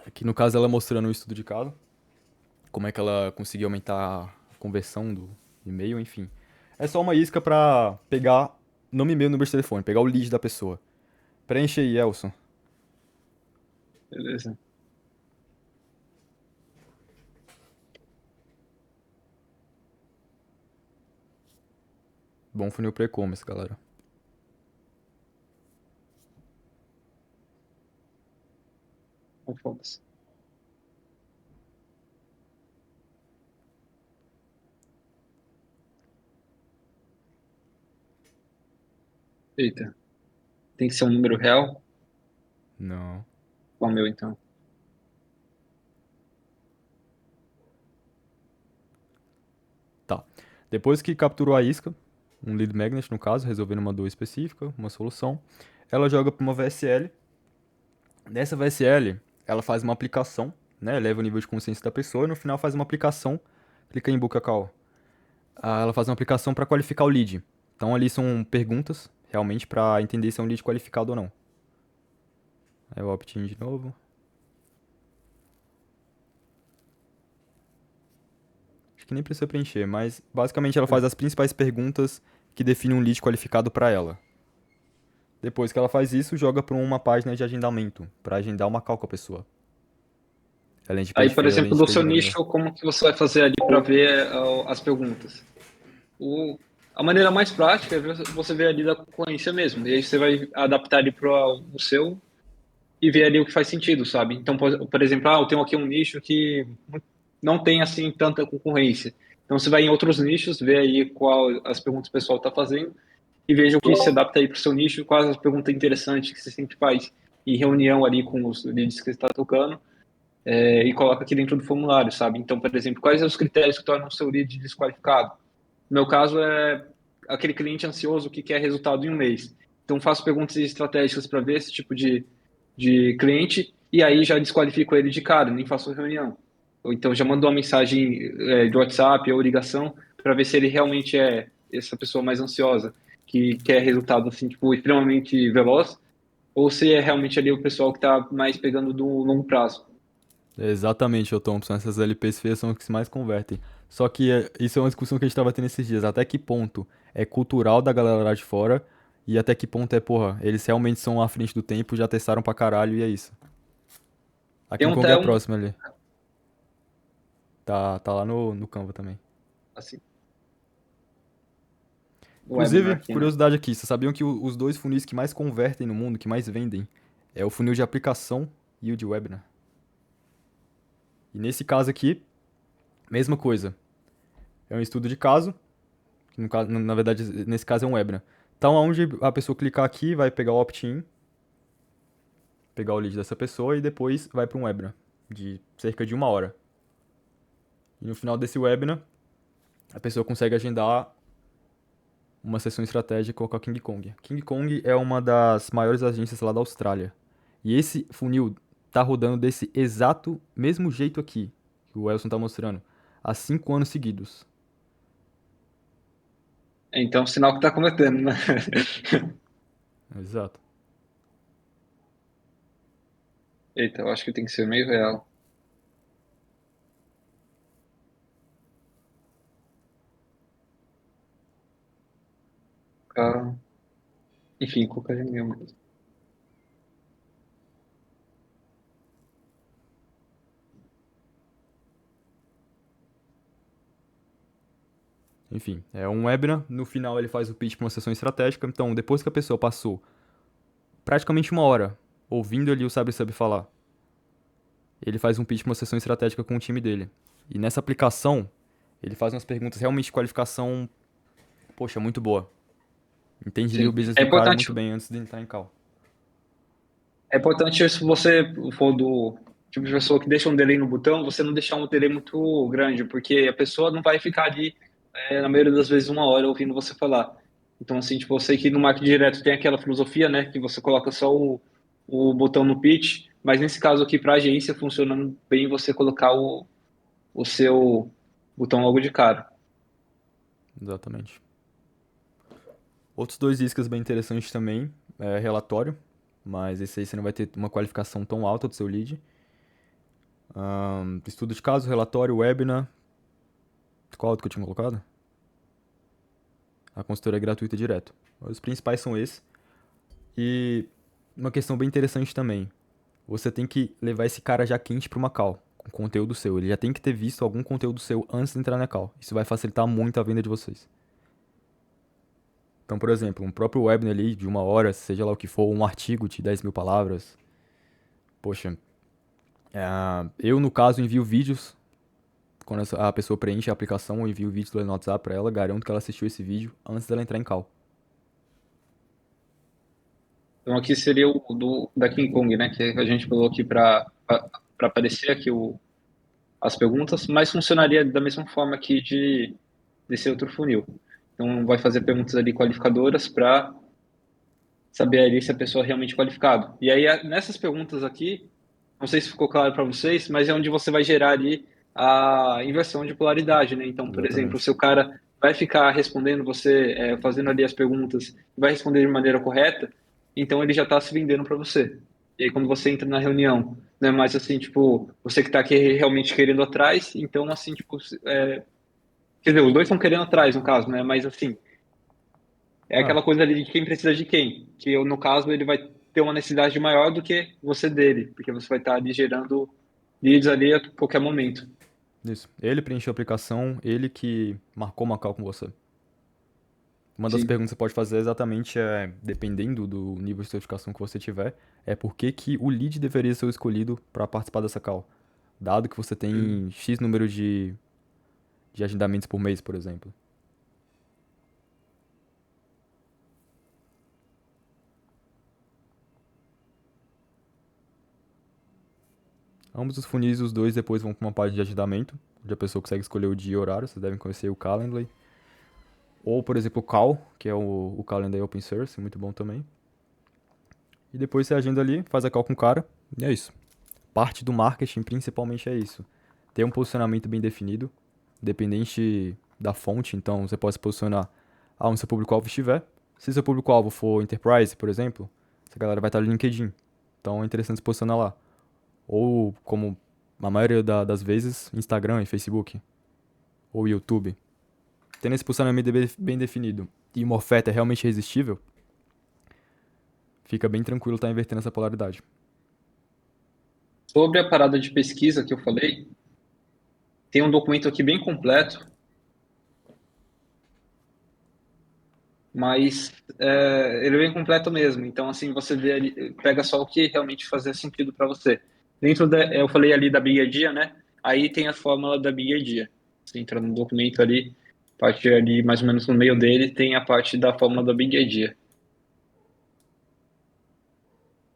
Aqui no caso ela mostrando um estudo de caso. Como é que ela conseguiu aumentar a conversão do e-mail, enfim. É só uma isca pra pegar nome e e-mail, número de telefone, pegar o lead da pessoa. Preenche aí, Elson. Beleza. Bom funil para e-commerce, galera. Então, foda-se. Eita. Tem que ser um número real? Não. Qual o meu, então? Tá. Depois que capturou a isca, um lead magnet no caso, resolvendo uma dor específica, uma solução, ela joga para uma VSL. Nessa VSL, ela faz uma aplicação, né? Eleva o nível de consciência da pessoa e no final faz uma aplicação. Clica em Book a Call. Ela faz uma aplicação para qualificar o lead. Então ali são perguntas, realmente, para entender se é um lead qualificado ou não. Aí eu opt-in de novo. Acho que nem precisa preencher, mas basicamente ela faz as principais perguntas que definem um lead qualificado para ela. Depois que ela faz isso, joga para uma página de agendamento, para agendar uma call com a pessoa. A landing Aí, page, por a exemplo, landing do page seu da vendedora. nicho, como que você vai fazer ali para ver as perguntas? A maneira mais prática é você ver ali da concorrência mesmo. E aí você vai adaptar ali para o seu e ver ali o que faz sentido, sabe? Então, por exemplo, eu tenho aqui um nicho que não tem assim tanta concorrência. Então você vai em outros nichos, vê aí qual as perguntas que o pessoal está fazendo e veja o que se adapta aí para o seu nicho, quais as perguntas interessantes que você sempre faz em reunião ali com os leads que você está tocando e coloca aqui dentro do formulário, sabe? Então, por exemplo, quais são os critérios que tornam o seu lead desqualificado? No meu caso, é aquele cliente ansioso que quer resultado em um mês. Então, faço perguntas estratégicas para ver esse tipo de cliente e aí já desqualifico ele de cara, nem faço reunião. Ou então, já mando uma mensagem de WhatsApp ou ligação para ver se ele realmente é essa pessoa mais ansiosa, que quer resultado assim, tipo, extremamente veloz, ou se é realmente ali o pessoal que está mais pegando do longo prazo. Exatamente, ô Thompson. Essas LPs feias são as que se mais convertem. Só que isso é uma discussão que a gente tava tendo esses dias. Até que ponto é cultural da galera lá de fora e até que ponto é, porra, eles realmente são à frente do tempo, já testaram pra caralho e é isso. A Tem King um, Kong é até a um, próxima ali. Tá lá no Canva também. assim, webinar Inclusive, aqui, né? curiosidade aqui, vocês sabiam que os dois funis que mais convertem no mundo, que mais vendem, é o funil de aplicação e o de webinar. E nesse caso aqui, mesma coisa. É um estudo de caso, que no caso, na verdade, nesse caso é um webinar. Então, aonde a pessoa clicar aqui, vai pegar o opt-in, pegar o lead dessa pessoa e depois vai para um webinar de cerca de 1 hora. E no final desse webinar, a pessoa consegue agendar uma sessão estratégica com a King Kong. King Kong é uma das maiores agências lá da Austrália. E esse funil tá rodando desse exato mesmo jeito aqui, que o Elson tá mostrando, há 5 anos seguidos. Então, sinal que tá cometendo, né? Exato. Eita, eu acho que tem que ser meio real. Cara, enfim, colocar Gmail mesmo. Enfim, é um webinar, no final ele faz o pitch para uma sessão estratégica, então depois que a pessoa passou praticamente uma hora ouvindo ali o Sabe Sub falar, ele faz um pitch para uma sessão estratégica com o time dele. E nessa aplicação, ele faz umas perguntas realmente de qualificação, poxa, muito boa. Entende ali o Sim. business É do cara importante, muito bem antes de entrar em call. é importante se você for do tipo de pessoa que deixa um delay no botão, você não deixar um delay muito grande, porque a pessoa não vai ficar ali, na maioria das vezes, uma hora ouvindo você falar. Então, assim, tipo, eu sei que no marketing direto tem aquela filosofia, né, que você coloca só o botão no pitch, mas nesse caso aqui, para agência, funciona bem você colocar o seu botão logo de cara. Exatamente. Outros dois iscas bem interessantes também é relatório, mas esse aí você não vai ter uma qualificação tão alta do seu lead. Estudo de caso, relatório, webinar. Qual outro que eu tinha colocado? A consultoria gratuita direto. Os principais são esses. E uma questão bem interessante também. Você tem que levar esse cara já quente para uma call, com conteúdo seu. Ele já tem que ter visto algum conteúdo seu antes de entrar na call. Isso vai facilitar muito a venda de vocês. Então, por exemplo, um próprio webinar ali de uma hora, seja lá o que for, um artigo de 10 mil palavras. Poxa, eu no caso envio vídeos. Quando a pessoa preenche a aplicação, eu envio o vídeo no WhatsApp para ela, garanto que ela assistiu esse vídeo antes dela entrar em call. Então, aqui seria o da King Kong, né, que a gente falou aqui para aparecer aqui as perguntas, mas funcionaria da mesma forma que desse outro funil. Então, vai fazer perguntas ali qualificadoras para saber ali se a pessoa é realmente qualificada. E aí, nessas perguntas aqui, não sei se ficou claro para vocês, mas é onde você vai gerar ali a inversão de polaridade, né? Então, por exemplo, se Exatamente. o cara vai ficar respondendo você, fazendo ali as perguntas, e vai responder de maneira correta, então ele já está se vendendo para você. E aí, quando você entra na reunião, não é mais assim, tipo, você que está aqui realmente querendo atrás, então, assim, tipo, quer dizer, os dois estão querendo atrás, no caso, né? Mas, assim, é Ah, aquela coisa ali de quem precisa de quem. Que no caso ele vai ter uma necessidade maior do que você dele, porque você vai estar ali gerando leads ali a qualquer momento. isso. Ele preencheu a aplicação, ele que marcou uma call com você. Uma das Sim. perguntas que você pode fazer exatamente dependendo do nível de certificação que você tiver, é por que que o lead deveria ser o escolhido para participar dessa call. Dado que você Hum. tem X número de agendamentos por mês, por exemplo. Ambos os funis, os dois depois vão para uma página de agendamento, onde a pessoa consegue escolher o dia e o horário, vocês devem conhecer o Calendly. Ou, por exemplo, o Call, que é o Calendly Open Source, muito bom também. E depois você agenda ali, faz a call com o cara, e é isso. Parte do marketing principalmente é isso. Ter um posicionamento bem definido, dependente da fonte, então você pode se posicionar aonde seu público-alvo estiver. Se seu público-alvo for Enterprise, por exemplo, essa galera vai estar no LinkedIn. Então é interessante se posicionar lá. Ou, como a maioria das vezes, Instagram e Facebook. Ou YouTube. Tendo esse posicionamento bem definido e uma oferta realmente irresistível, fica bem tranquilo estar invertendo essa polaridade. Sobre a parada de pesquisa que eu falei, tem um documento aqui bem completo, mas ele é bem completo mesmo. Então, assim, você vê ali, pega só o que realmente fazia sentido para você. Eu falei ali da Big Idea, né? Aí tem a fórmula da Big Idea. Você entra no documento ali, parte ali mais ou menos no meio dele, tem a parte da fórmula da Big Idea.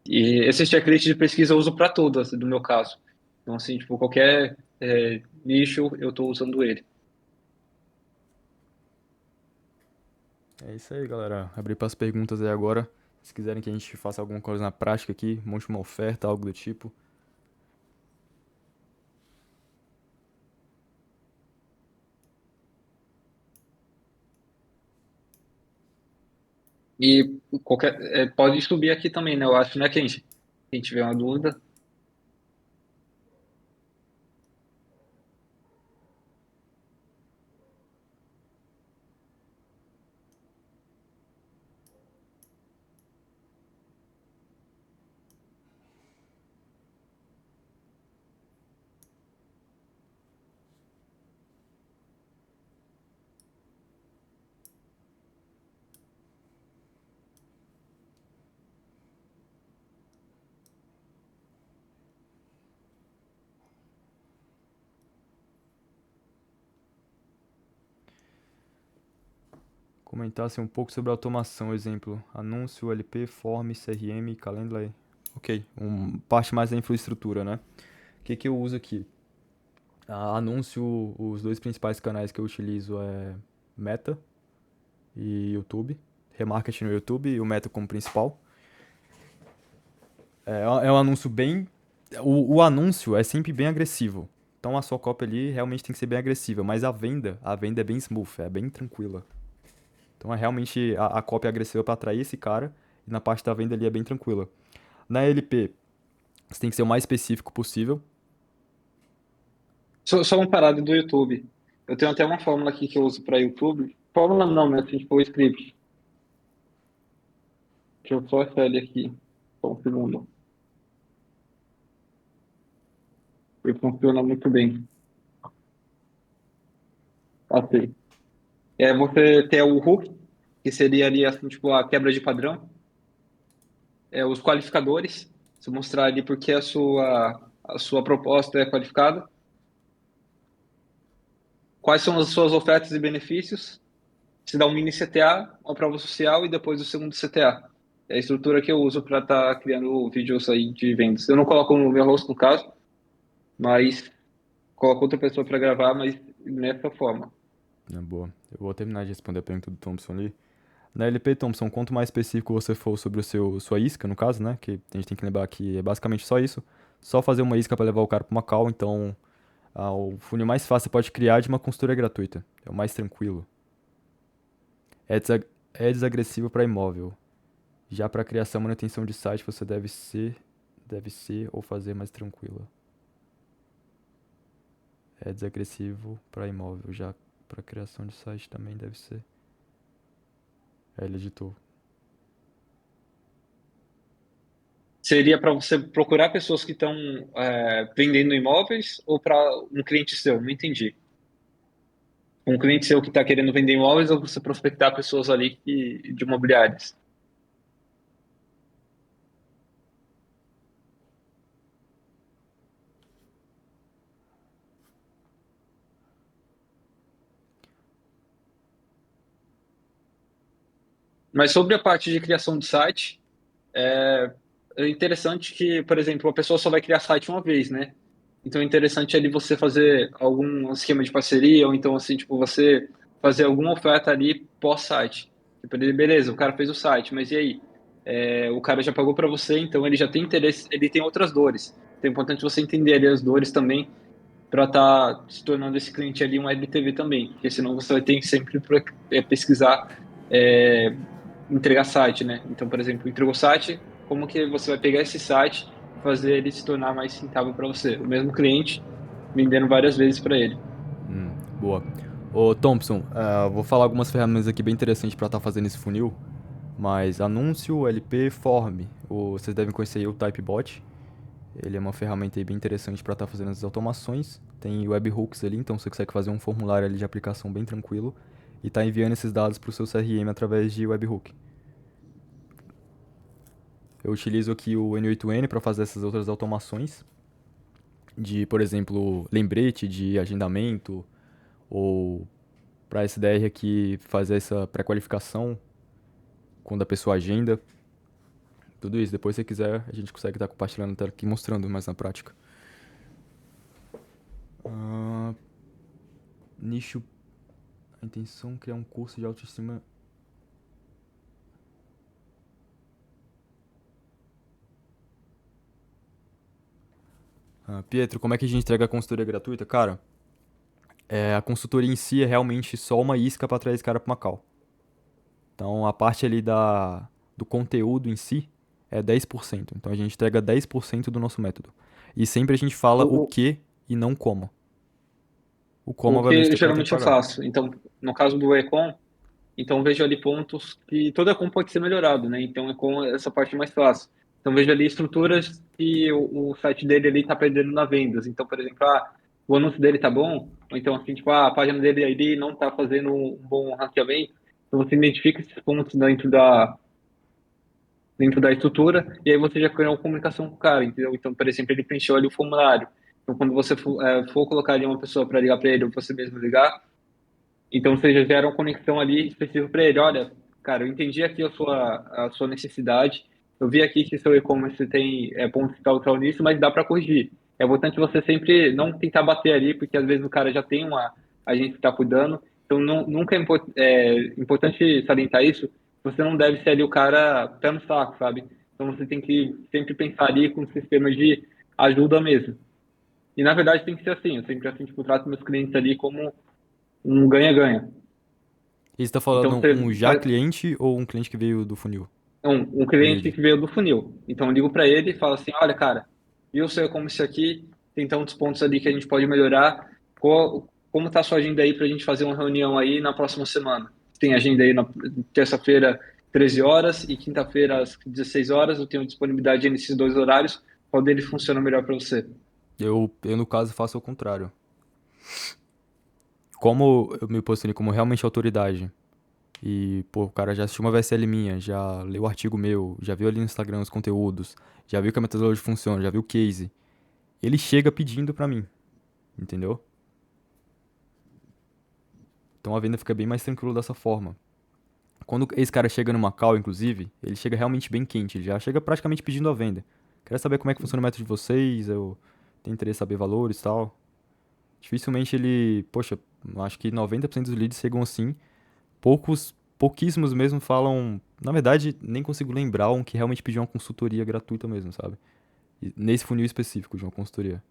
E esse checklist de pesquisa eu uso para tudo, assim, do meu caso. Então, assim, tipo, qualquer nicho, eu estou usando ele. É isso aí, galera. Abri para as perguntas aí agora. Se quiserem que a gente faça alguma coisa na prática aqui, monte uma oferta, algo do tipo. E pode subir aqui também, né? Eu acho, né, quem tiver uma dúvida. comentasse um pouco sobre automação, exemplo, anúncio, LP, form, CRM, Calendly. Ok, parte mais da infraestrutura, né? O que que eu uso aqui? Anúncio, os dois principais canais que eu utilizo é Meta e YouTube. Remarketing no YouTube e o Meta como principal. É um anúncio bem... O anúncio é sempre bem agressivo. Então a sua copy ali realmente tem que ser bem agressiva. Mas a venda é bem smooth, é bem tranquila. Então é realmente a copy agressiva para atrair esse cara. E na parte da venda ali é bem tranquila. Na LP, você tem que ser o mais específico possível. Só uma parada do YouTube. Eu tenho até uma fórmula aqui que eu uso para YouTube. Fórmula não, né? Assim, tipo, o script. Deixa eu só achar ele aqui. Só um segundo. Ele funciona muito bem. Assim. Você ter o hook, que seria ali, assim, tipo, a quebra de padrão. Os qualificadores. Você mostrar ali porque a sua proposta é qualificada. Quais são as suas ofertas e benefícios. Você dá um mini CTA, uma prova social e depois o segundo CTA. É a estrutura que eu uso para estar criando vídeos aí de vendas. Eu não coloco o meu rosto no caso, mas coloco outra pessoa para gravar, mas nessa forma. Boa. Eu vou terminar de responder a pergunta do Thompson ali. Na LP, Thompson, quanto mais específico você for sobre sua isca, no caso, né? Que a gente tem que lembrar que é basicamente só isso. Só fazer uma isca para levar o cara para uma call. Então, o funil mais fácil você pode criar de uma consultoria gratuita. É o mais tranquilo. É desagressivo para imóvel. Já para criação e manutenção de site, você deve ser ou fazer mais tranquila. É desagressivo para imóvel. Já para criação de site também deve ser. Ele editou. Seria para você procurar pessoas que estão vendendo imóveis ou para um cliente seu? Não entendi. Um cliente seu que está querendo vender imóveis ou você prospectar pessoas ali de imobiliárias? Mas sobre a parte de criação de site, é interessante que, por exemplo, a pessoa só vai criar site uma vez, né? Então é interessante ali você fazer algum esquema de parceria, ou então assim, tipo, você fazer alguma oferta ali pós-site. Tipo, beleza, o cara fez o site, mas e aí? O cara já pagou para você, então ele já tem interesse, ele tem outras dores. Então é importante você entender ali as dores também para estar se tornando esse cliente ali um LTV também, porque senão você vai ter que sempre pesquisar, é, entregar site, né? Então, por exemplo, entregou site, como que você vai pegar esse site e fazer ele se tornar mais rentável para você? O mesmo cliente vendendo várias vezes para ele. Boa. Ô, Thompson, vou falar algumas ferramentas aqui bem interessantes para estar fazendo esse funil. Mas anúncio, LP, form. Vocês devem conhecer aí o Typebot. Ele é uma ferramenta aí bem interessante para estar fazendo as automações. Tem webhooks ali, então você consegue fazer um formulário ali de aplicação bem tranquilo e tá enviando esses dados para o seu CRM através de webhook. Eu utilizo aqui o N8N para fazer essas outras automações de, por exemplo, lembrete de agendamento ou para SDR aqui fazer essa pré-qualificação quando a pessoa agenda. Tudo isso. Depois, se você quiser, a gente consegue estar compartilhando a tela aqui, mostrando mais na prática. Nicho. A intenção é criar um curso de autoestima. Pietro, como é que a gente entrega a consultoria gratuita? Cara, a consultoria em si é realmente só uma isca para trazer esse cara para uma call. Então, a parte ali do conteúdo em si é 10%. Então, a gente entrega 10% do nosso método. E sempre a gente fala o O, o, que e não como. O como, o que obviamente, o cara tem que geralmente eu pagar. faço? Então, no caso do Ecom, então vejo ali pontos que toda Ecom pode ser melhorado, né? Então, Ecom é essa parte mais fácil. Então, vejo ali estruturas que o site dele ali está perdendo na vendas. Então, por exemplo, o anúncio dele tá bom, ou então, assim, tipo, a página dele ali não está fazendo um bom ranqueamento. Então, você identifica esses pontos dentro da estrutura, e aí você já criou uma comunicação com o cara, entendeu? Então, por exemplo, ele preencheu ali o formulário. Então, quando você for colocar ali uma pessoa para ligar para ele, ou você mesmo ligar, Então você já gera uma conexão ali específica para ele. Olha, cara, eu entendi aqui a sua necessidade. Eu vi aqui que seu e-commerce tem pontos tal nisso, mas dá para corrigir. É importante você sempre não tentar bater ali, porque às vezes o cara já tem uma agência que está cuidando. Então nunca é importante salientar isso. Você não deve ser ali o cara pé no saco, sabe? Então você tem que sempre pensar ali com sistemas de ajuda mesmo. E na verdade tem que ser assim. Eu sempre assim, tipo, trato meus clientes ali como um ganha-ganha. E você tá Então, falando você um já faz cliente ou um cliente que veio do funil? um Do cliente lead? que veio do funil. Então, eu ligo para ele e falo assim: olha, cara, viu seu e-commerce aqui? Tem tantos pontos ali que a gente pode melhorar. Como tá a sua agenda aí para a gente fazer uma reunião aí na próxima semana? Tem agenda aí na terça-feira, 13 horas, e quinta-feira, às 16 horas. Eu tenho disponibilidade aí nesses dois horários. Qual deles funciona melhor para você? Eu, no caso, faço o contrário. Como eu me posicionei como realmente autoridade, e, pô, o cara já assistiu uma VSL minha, já leu o artigo meu, já viu ali no Instagram os conteúdos, já viu que a metodologia funciona, já viu o case. Ele chega pedindo pra mim, entendeu? Então a venda fica bem mais tranquila dessa forma. Quando esse cara chega numa call, inclusive, ele chega realmente bem quente, ele já chega praticamente pedindo a venda. Quero saber como é que funciona o método de vocês, eu tenho interesse em saber valores e tal. Dificilmente ele, poxa, acho que 90% dos leads chegam assim. Pouquíssimos mesmo falam. Na verdade, nem consigo lembrar um que realmente pediu uma consultoria gratuita mesmo, sabe? Nesse funil específico de uma consultoria.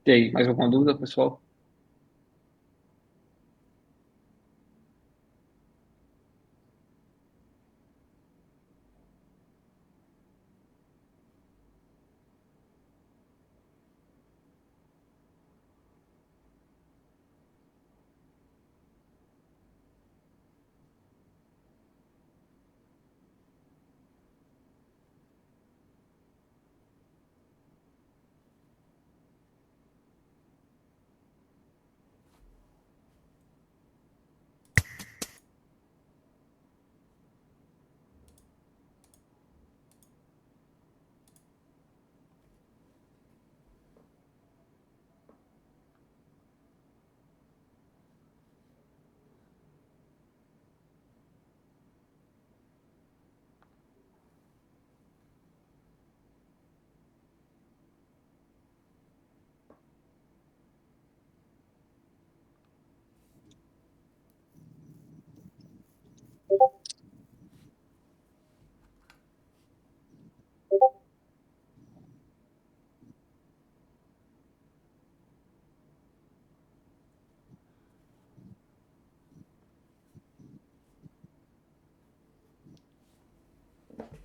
E aí, mais alguma dúvida, pessoal?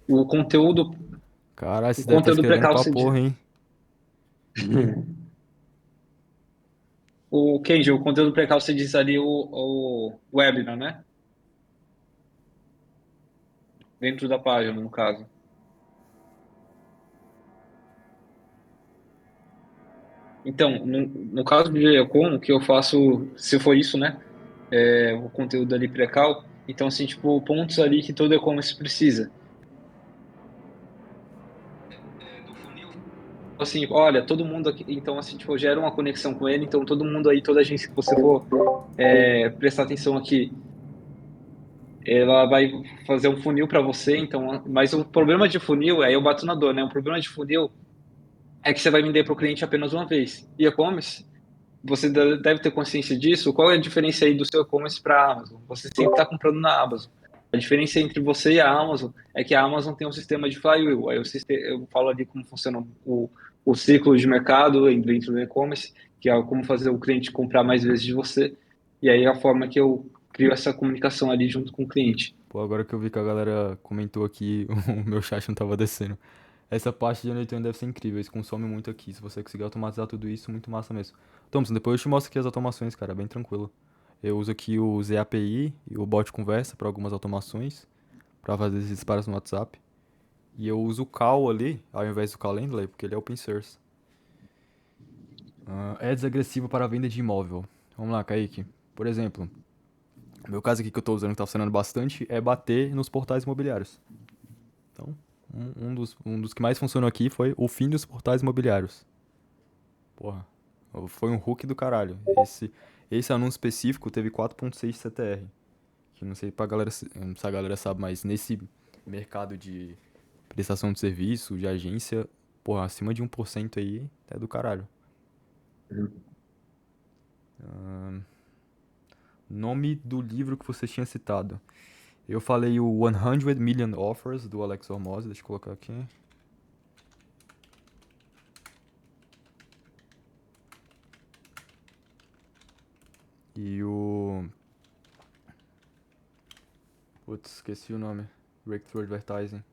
O conteúdo, Caralho, o você deve estar conteúdo escrevendo pra precalce porra, hein? O Kenji, o conteúdo precalce diz ali o webinar, né? Dentro da página, no caso. Então, no caso do GeoCom, o que eu faço, se for isso, né? O conteúdo ali precal, então, assim, tipo, pontos ali que todo e-commerce precisa. Do funil. Assim, olha, todo mundo aqui, então, assim, tipo, gera uma conexão com ele, então todo mundo aí, toda agência que você for prestar atenção aqui, ela vai fazer um funil para você, então, mas o problema de funil, aí eu bato na dor, né? O problema de funil é que você vai vender para o cliente apenas uma vez. E e-commerce, você deve ter consciência disso. Qual é a diferença aí do seu e-commerce para a Amazon? Você sempre está comprando na Amazon. A diferença entre você e a Amazon é que a Amazon tem um sistema de flywheel. Aí eu falo ali como funciona o ciclo de mercado dentro do e-commerce, que é como fazer o cliente comprar mais vezes de você. E aí é a forma que eu crio essa comunicação ali junto com o cliente. Pô, agora que eu vi que a galera comentou aqui, o meu chat não tava descendo. Essa parte de Unity deve ser incrível, isso consome muito aqui. Se você conseguir automatizar tudo isso, muito massa mesmo. Thompson, depois eu te mostro aqui as automações, cara, bem tranquilo. Eu uso aqui o ZAPI e o bot conversa para algumas automações, para fazer esses disparos no WhatsApp. E eu uso o Call ali, ao invés do Calendly, porque ele é open source. Ads agressivo para a venda de imóvel. Vamos lá, Kaique. Por exemplo, No meu caso aqui que eu tô usando, que tá funcionando bastante, é bater nos portais imobiliários. Então, um dos que mais funcionou aqui foi o fim dos portais imobiliários. Porra, foi um hook do caralho. Esse anúncio específico teve 4.6 CTR. Que não sei pra galera, não sei se a galera sabe, mas nesse mercado de prestação de serviço, de agência, porra, acima de 1% aí é do caralho. Nome do livro que você tinha citado. Eu falei o 100 Million Offers, do Alex Hormozzi, deixa eu colocar aqui. E o... Putz, esqueci o nome. Breakthrough Advertising.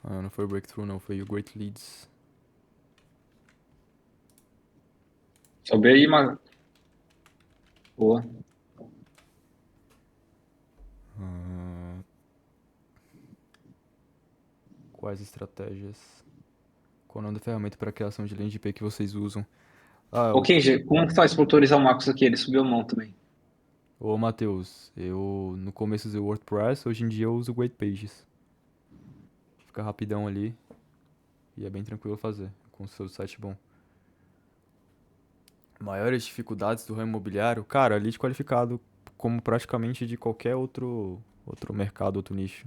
Ah, não foi o Breakthrough não, foi o Great Leads. Soube aí, mas. Boa. Quais estratégias? Qual o nome da ferramenta para criação de landing page que vocês usam? Ah, Ô, Kenji, como que faz pra autorizar o Marcos aqui? Ele subiu a mão também. ô Matheus, eu no começo usei o WordPress, hoje em dia eu uso o Great Pages. Fica rapidão ali e é bem tranquilo fazer, com o seu site bom. Maiores dificuldades do ramo imobiliário? Cara, lead qualificado como praticamente de qualquer outro mercado, outro nicho.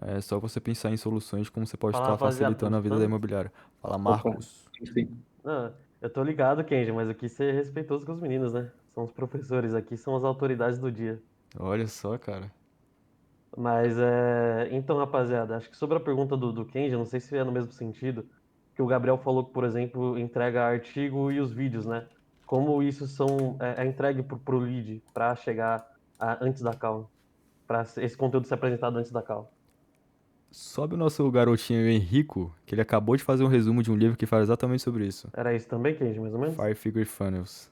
É só você pensar em soluções de como você pode Fala, estar rapaziada, estão me facilitando a vida da escutando? imobiliária. Fala, Opa, Marcos. enfim. Ah, eu tô ligado, Kenji, mas eu quis ser respeitoso com os meninos, né? São os professores aqui, são as autoridades do dia. Olha só, cara. Mas, então, rapaziada, acho que sobre a pergunta do Kenji, eu não sei se é no mesmo sentido, que o Gabriel falou que, por exemplo, entrega artigo e os vídeos, né? Como isso é entregue pro lead para chegar antes da call, para esse conteúdo ser apresentado antes da call. Sobe o nosso garotinho Henrico, que ele acabou de fazer um resumo de um livro que fala exatamente sobre isso. Era isso também, Kenji, mais ou menos? Five Figure Funnels.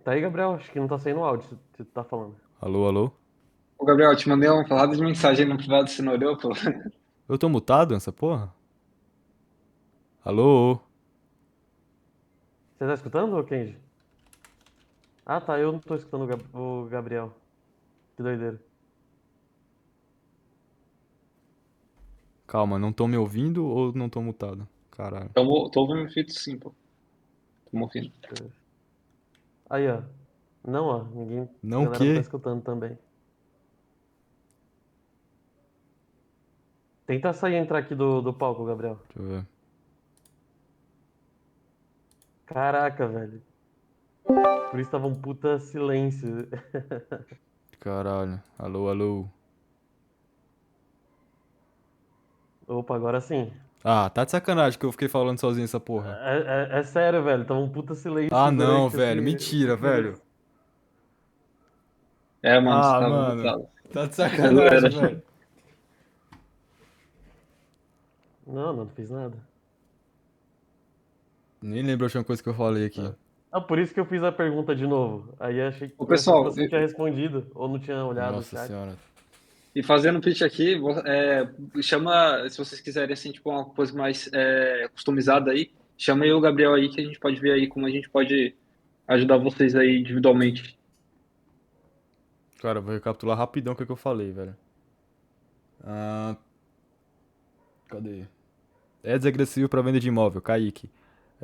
Tá aí, Gabriel? Acho que não tá saindo áudio, se tu tá falando. Alô, alô? Ô, Gabriel, eu te mandei uma porrada de mensagem no privado, você não olhou, pô? Eu tô mutado nessa porra? Alô? Você tá escutando, Kenji? Ah, tá. Eu não tô escutando o Gabriel. Que doideira. Calma, não tô me ouvindo ou não tô mutado? Caralho. Tô ouvindo feito sim, pô. Tô ouvindo. Aí, ó. Não, ó. Ninguém. A Não o galera não tá quê? escutando também. Tenta sair e entrar aqui do palco, Gabriel. Deixa eu ver. Caraca, velho. Por isso tava um puta silêncio. Caralho. Alô, alô. Opa, agora sim. Ah, tá de sacanagem que eu fiquei falando sozinho essa porra. É sério, velho. Tava um puta Ah, silêncio não, durante velho. Mentira, esse velho. começo. É, mano, você Ah, tava mano. mutado. Tá de É zoeira. sacanagem, velho. Não, não fiz nada. Nem lembro a última coisa que eu falei aqui. Ah, por isso que eu fiz a pergunta de novo. Aí Ô, eu achei que pessoal, você tinha respondido ou não tinha olhado o Nossa chat. senhora. e fazendo pitch aqui, chama, se vocês quiserem, assim, tipo, uma coisa mais customizada aí, chama aí o Gabriel aí, que a gente pode ver aí como a gente pode ajudar vocês aí individualmente. Cara, eu vou recapitular rapidão o que eu falei, velho. Ah, cadê? É desagressivo pra venda de imóvel, Kaique.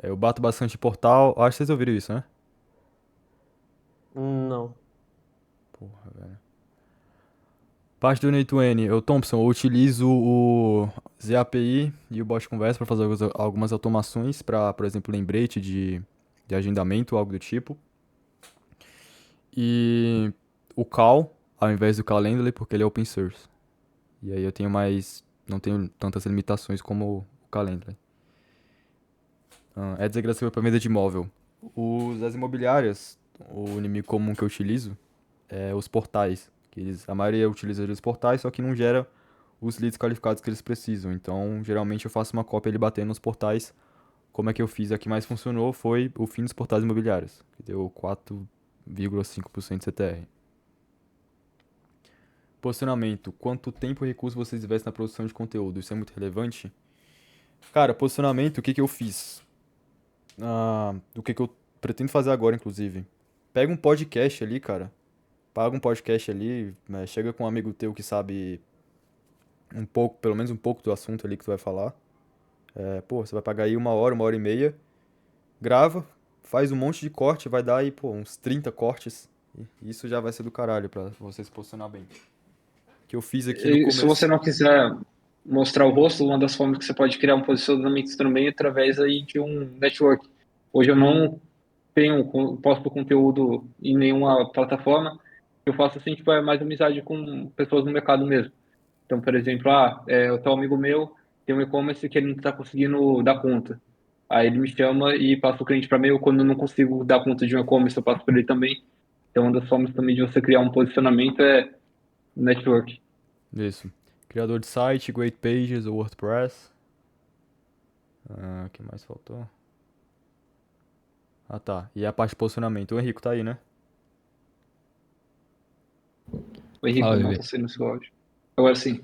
Eu bato bastante em portal. Acho que vocês ouviram isso, né? Não. Porra, velho. Parte do N2N, eu, Thompson, eu utilizo o ZAPI e o bot conversa para fazer algumas automações para, por exemplo, lembrete de agendamento, algo do tipo. E o Call, ao invés do Calendly, porque ele é open source. E aí eu tenho mais, não tenho tantas limitações como o Calendly. É desagradável para venda de imóvel. As imobiliárias, o inimigo comum que eu utilizo é os portais. A maioria utiliza os portais, só que não gera os leads qualificados que eles precisam. Então, geralmente eu faço uma cópia ele batendo nos portais. Como é que eu fiz? A que mais funcionou foi o fim dos portais imobiliários, que deu 4,5% CTR. posicionamento. Quanto tempo e recurso vocês investem na produção de conteúdo? Isso é muito relevante? Cara, posicionamento, o que que eu fiz? Do que eu pretendo fazer agora, inclusive. Pega um podcast ali, cara. Paga um podcast ali, né, chega com um amigo teu que sabe um pouco, pelo menos um pouco do assunto ali que tu vai falar. Pô, você vai pagar aí uma hora e meia, grava, faz um monte de corte, vai dar aí, pô, uns 30 cortes. E isso já vai ser do caralho pra você se posicionar bem. Que eu fiz aqui no E se você começo. não quiser mostrar o rosto, uma das formas que você pode criar um posicionamento também é através aí de um network. Hoje eu não posto conteúdo em nenhuma plataforma. Eu faço assim, tipo, é mais amizade com pessoas no mercado mesmo. Então, por exemplo, eu tenho um amigo meu, tem um e-commerce que ele não está conseguindo dar conta. Aí ele me chama e passa o cliente para mim, ou quando eu não consigo dar conta de um e-commerce, eu passo para ele também. Então, uma das formas também de você criar um posicionamento é network. Isso. Criador de site, Great Pages ou WordPress. O que mais faltou? Ah, tá. E a parte de posicionamento. O Henrico tá aí, né? O Henrique Fala, não bebê. está sendo seu áudio. Agora sim.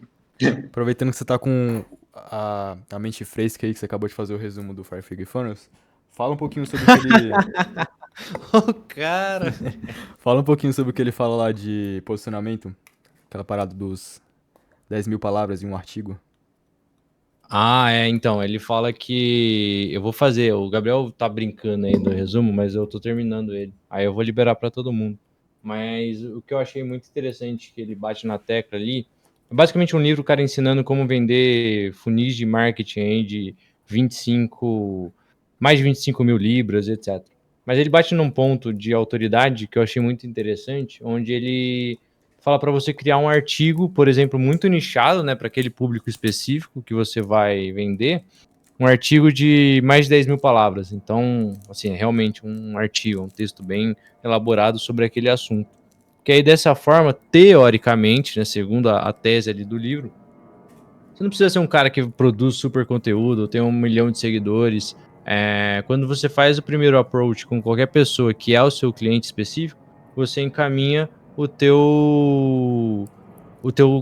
Aproveitando que você tá com a mente fresca aí, que você acabou de fazer o resumo do Firefig Funnels, fala um pouquinho sobre o que ele. O cara. Fala um pouquinho sobre o que ele fala lá de posicionamento. Aquela parada dos 10 mil palavras em um artigo. Então, ele fala que eu vou fazer, o Gabriel tá brincando aí do resumo, mas eu tô terminando ele. Aí eu vou liberar para todo mundo. Mas o que eu achei muito interessante que ele bate na tecla ali, é basicamente um livro, o cara ensinando como vender funis de marketing aí de 25, mais de 25 mil libras, etc. Mas ele bate num ponto de autoridade que eu achei muito interessante, onde ele fala para você criar um artigo, por exemplo, muito nichado, né, para aquele público específico que você vai vender, um artigo de mais de 10 mil palavras. Então, assim, é realmente um artigo, um texto bem elaborado sobre aquele assunto. Que aí, dessa forma, teoricamente, né, segundo a tese ali do livro, você não precisa ser um cara que produz super conteúdo, tem 1 milhão de seguidores. Quando você faz o primeiro approach com qualquer pessoa que é o seu cliente específico, você encaminha o teu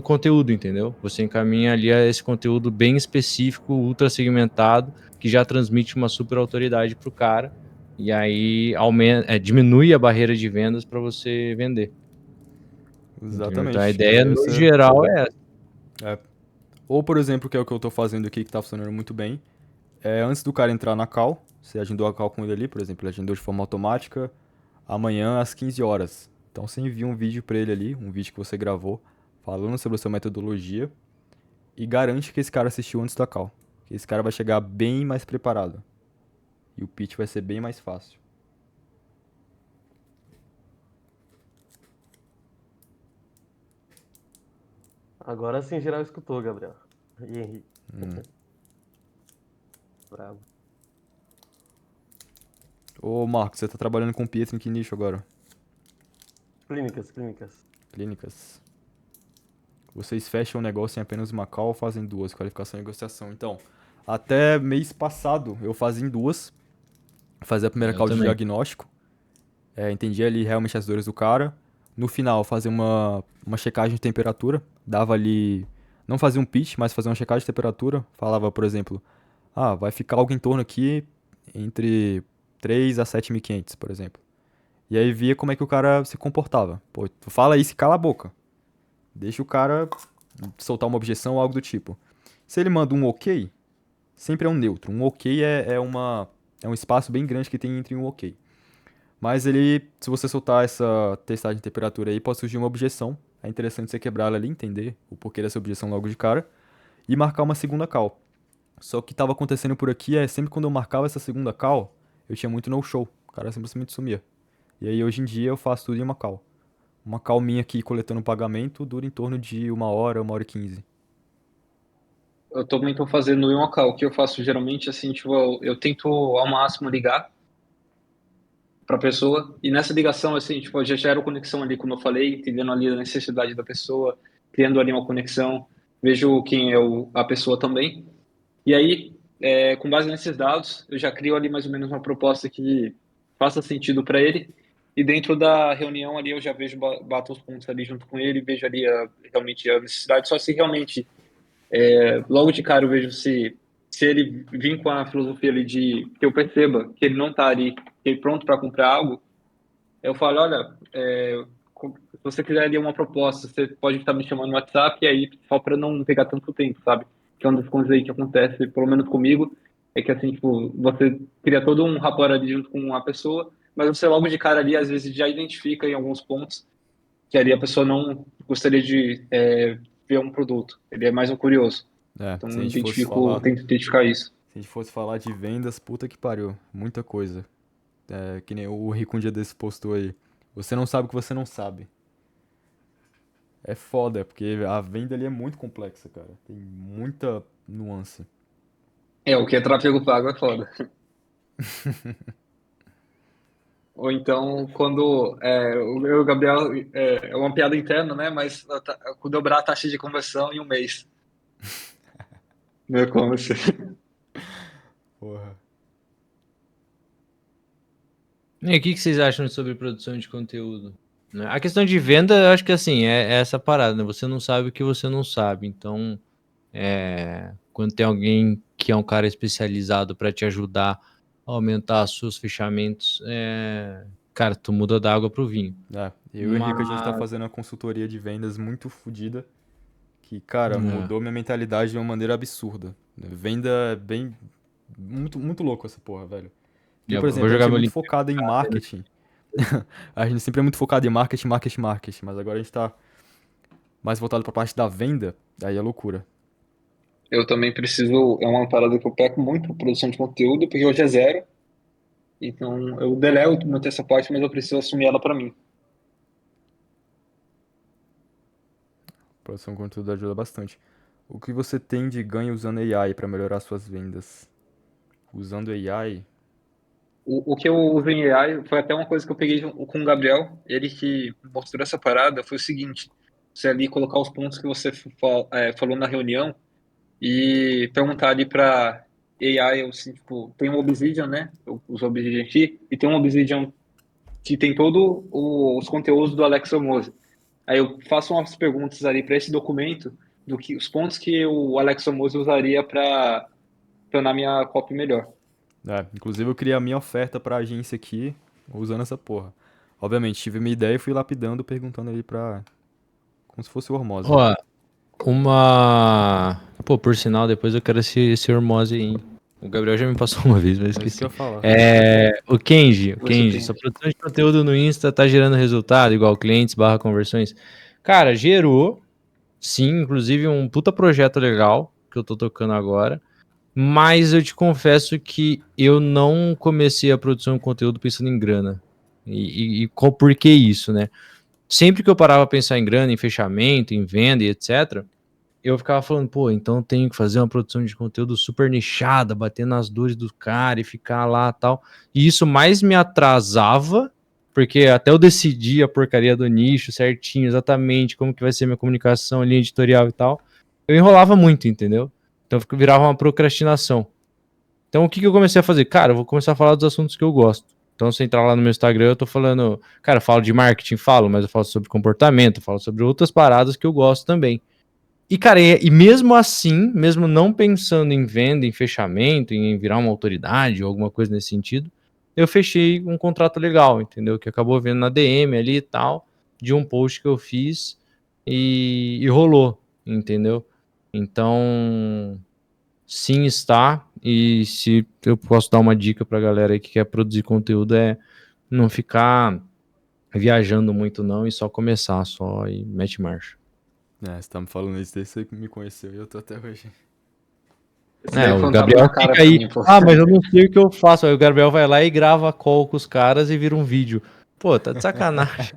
conteúdo, entendeu? Você encaminha ali a esse conteúdo bem específico, ultra segmentado, que já transmite uma super autoridade para o cara, e aí diminui a barreira de vendas para você vender. Entendeu? Então a Exatamente. Que ideia, aí no você. geral, é essa. Ou, por exemplo, que é o que eu tô fazendo aqui, que tá funcionando muito bem. Antes do cara entrar na call, você agendou a call com ele ali, por exemplo, ele agendou de forma automática, amanhã às 15 horas. Então você envia um vídeo pra ele ali, um vídeo que você gravou, falando sobre a sua metodologia, e garante que esse cara assistiu antes da call. Que esse cara vai chegar bem mais preparado. E o pitch vai ser bem mais fácil. Agora sim, geral escutou, Gabriel. E Henrique. Bravo. Ô Marcos, você tá trabalhando com Pietro em que nicho agora? Clínicas. Clínicas. Vocês fecham o negócio em apenas uma call ou fazem duas? Qualificação e negociação. Então, até mês passado eu fazia em duas. Fazia a primeira Eu call de também. diagnóstico. Entendia ali realmente as dores do cara. No final, fazia uma checagem de temperatura. Dava ali. Não fazia um pitch, mas fazia uma checagem de temperatura. Falava, por exemplo, vai ficar algo em torno aqui entre 3 a 7.500, por exemplo. E aí via como é que o cara se comportava. Pô, tu fala isso e cala a boca. Deixa o cara soltar uma objeção ou algo do tipo. Se ele manda um ok, sempre é um neutro. Um ok é um espaço bem grande que tem entre um ok. Mas ele, se você soltar essa testagem de temperatura aí, pode surgir uma objeção. É interessante você quebrar ela ali, entender o porquê dessa objeção logo de cara. E marcar uma segunda call. Só que o que estava acontecendo por aqui sempre quando eu marcava essa segunda call, eu tinha muito no-show. O cara simplesmente sumia. E aí hoje em dia eu faço tudo em uma call. Uma call minha aqui coletando pagamento dura em torno de 1 hora e 15. Eu também estou fazendo em uma call. O que eu faço geralmente, assim, tipo, eu tento ao máximo ligar para a pessoa. E nessa ligação, assim, tipo, eu já gero conexão ali, como eu falei, entendendo ali a necessidade da pessoa, criando ali uma conexão, vejo quem é a pessoa também. E aí, com base nesses dados, eu já crio ali mais ou menos uma proposta que faça sentido para ele. E dentro da reunião ali eu já vejo, bato os pontos ali junto com ele, vejo ali realmente a necessidade, só se realmente, logo de cara eu vejo se ele vir com a filosofia ali de, que eu perceba que ele não tá ali, que ele pronto para comprar algo, eu falo, olha, se você quiser ali uma proposta, você pode estar me chamando no WhatsApp, e aí, só para não pegar tanto tempo, sabe? Que é uma das coisas aí que acontece, pelo menos comigo, é que assim, tipo, você cria todo um rapport ali junto com uma pessoa, mas você logo de cara ali, às vezes, já identifica em alguns pontos que ali a pessoa não gostaria de ver um produto, ele é mais um curioso. Então, Se a eu gente fosse falar, tento identificar isso. se a gente fosse falar de vendas, puta que pariu, muita coisa. Que nem o Rico um dia desse postou aí. Você não sabe o que você não sabe. É foda, porque a venda ali é muito complexa, cara. Tem muita nuance. O que é tráfego pago é foda. Ou então, quando o eu e o Gabriel é uma piada interna, né? Mas dobrar a taxa de conversão em um mês no e-commerce. Porra. E aí, o que que vocês acham sobre produção de conteúdo? Né? A questão de venda, eu acho que assim, é essa parada, né? Você não sabe o que você não sabe. Então, quando tem alguém que é um cara especializado para te ajudar a aumentar os seus fechamentos, cara, tu muda da água pro vinho. Eu e o Henrique, a gente tá Mas, fazendo uma consultoria de vendas muito fodida, que, cara, é, mudou minha mentalidade de uma maneira absurda. Venda é bem... Muito, muito louco essa porra, velho. Porque, eu por vou exemplo, a gente jogar é meu muito link. focado em marketing. A gente sempre é muito focado em marketing, marketing, marketing. Mas agora a gente tá mais voltado pra parte da venda, aí é loucura. Eu também preciso, é uma parada que eu peco muito, produção de conteúdo, porque hoje é zero. Então, eu delego muito essa parte, mas eu preciso assumir ela para mim. Produção de conteúdo ajuda bastante. O que você tem de ganho usando AI pra melhorar suas vendas? Usando AI? O que eu uso em AI foi até uma coisa que eu peguei com o Gabriel, ele que mostrou essa parada, foi o seguinte, você ali colocar os pontos que você falou na reunião e perguntar ali para AI, assim, tipo, tem um Obsidian, né? Eu uso o Obsidian aqui, e tem um Obsidian que tem todos os conteúdos do Alexa Mose. Aí eu faço umas perguntas ali para esse documento do que os pontos que o Alexa Mose usaria para tornar minha copy melhor. Inclusive eu criei a minha oferta pra agência aqui, usando essa porra. Obviamente, tive minha ideia e fui lapidando, perguntando ali pra... Como se fosse o Hormose. Ó, Pô, por sinal, depois eu quero esse Hormose aí, hein? O Gabriel já me passou uma vez, mas É isso que eu esqueci. ia falar. O Kenji, Você tem. sua produção de conteúdo no Insta tá gerando resultado, igual clientes barra conversões? Cara, gerou, sim, inclusive um puta projeto legal que eu tô tocando agora, mas eu te confesso que eu não comecei a produção de conteúdo pensando em grana. Por que isso, né? Sempre que eu parava a pensar em grana, em fechamento, em venda e etc., eu ficava falando, pô, então eu tenho que fazer uma produção de conteúdo super nichada, bater nas dores do cara e ficar lá e tal. E isso mais me atrasava, porque até eu decidir a porcaria do nicho certinho, exatamente como que vai ser minha comunicação, linha editorial e tal, eu enrolava muito, entendeu? Então virava uma procrastinação. Então o que eu comecei a fazer? Cara, eu vou começar a falar dos assuntos que eu gosto. Então, se entrar lá no meu Instagram, eu tô falando, cara, eu falo de marketing, mas eu falo sobre comportamento, eu falo sobre outras paradas que eu gosto também. E, cara, e mesmo assim, mesmo não pensando em venda, em fechamento, em virar uma autoridade ou alguma coisa nesse sentido, eu fechei um contrato legal, entendeu? Que acabou vendo na DM ali e tal, de um post que eu fiz e rolou, entendeu? Então, sim, está. E se eu posso dar uma dica pra galera aí que quer produzir conteúdo, é não ficar viajando muito não e só começar só e mete marcha. Você tá me falando isso desde que você me conheceu e eu tô até hoje. Esse daí O foi um tapa Gabriel na cara fica pra aí, mim, pô. mas eu não sei o que eu faço. Aí o Gabriel vai lá e grava call com os caras e vira um vídeo. Pô, tá de sacanagem.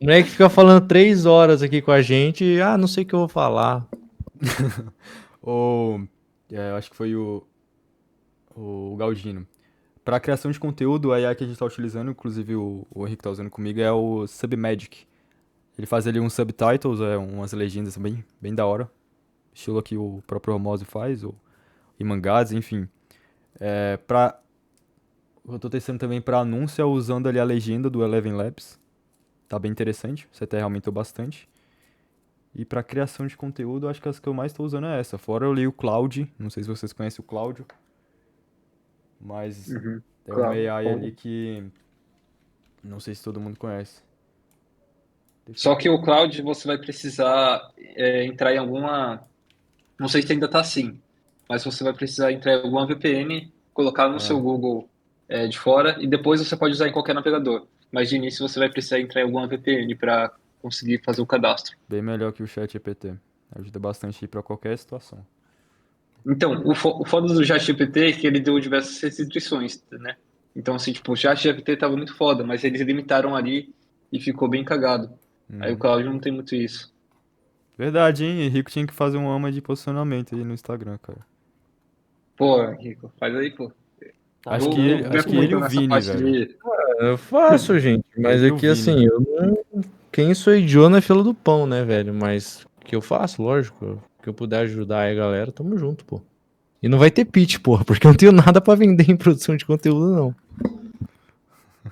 O moleque fica falando 3 horas aqui com a gente e, não sei o que eu vou falar. Ou, eu acho que foi o Galdino. Para criação de conteúdo, a IA que a gente está utilizando, inclusive o Henrique tá usando comigo, é o Submagic. Ele faz ali uns subtitles, umas legendas bem, bem da hora. Estilo que o próprio Hormose faz, ou em mangás, enfim. Para eu tô testando também pra anúncio é usando ali a legenda do Eleven Labs. Tá bem interessante, o CTR aumentou bastante. E pra criação de conteúdo, acho que as que eu mais tô usando é essa. Fora eu li o Cloud, não sei se vocês conhecem o Cláudio, mas Uhum. é uma Claro. AI Bom. ali que não sei se todo mundo conhece. Deixa eu... Só que o cloud você vai precisar entrar em alguma. Não sei se ainda está assim, mas você vai precisar entrar em alguma VPN, colocar no É, seu Google de fora e depois você pode usar em qualquer navegador. Mas de início você vai precisar entrar em alguma VPN para conseguir fazer o cadastro. bem melhor que o ChatGPT. Ajuda bastante aí pra qualquer situação. Então, o foda do ChatGPT é que ele deu diversas restrições, né? Então, assim, tipo, o ChatGPT estava muito foda, mas eles limitaram ali e ficou bem cagado. Aí o Uhum. Cloud não tem muito isso. Verdade, hein? Henrico tinha que fazer um ama de posicionamento aí no Instagram, cara. Pô, Rico, faz aí, pô. Tá Acho Eu, que devendo, ele, eu tá acho meto que ele e muito o devendo. nessa Vini, parte velho. de. Eu faço, gente, mas Ele e o aqui Vini. assim, eu não. Quem sou idiota na fila do pão, né, velho? Mas o que eu faço, lógico. Que eu puder ajudar aí a galera, tamo junto, pô. E não vai ter pitch, porra, porque eu não tenho nada pra vender em produção de conteúdo, não.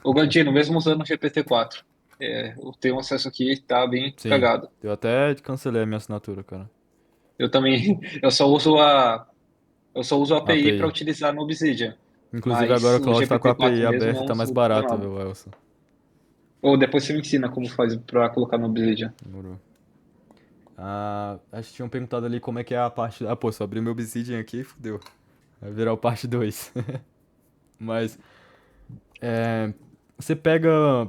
Ô, Galdino, mesmo usando o GPT-4, eu tenho acesso aqui, tá bem Sim. cagado. Eu até cancelei a minha assinatura, cara. Eu também, eu só uso a API para API. utilizar no Obsidian, Inclusive agora mas o o Cloud tá com a API GPT-4 mesmo aberta, não tá mais uso pra barato, nada. viu, Elson? Ou depois você me ensina como faz para colocar no Obsidian. Demorou. Ah, acho que tinham perguntado ali como é que é a parte. Ah, pô, só abri meu Obsidian aqui e fudeu. Vai virar o parte 2. Mas, é, você pega.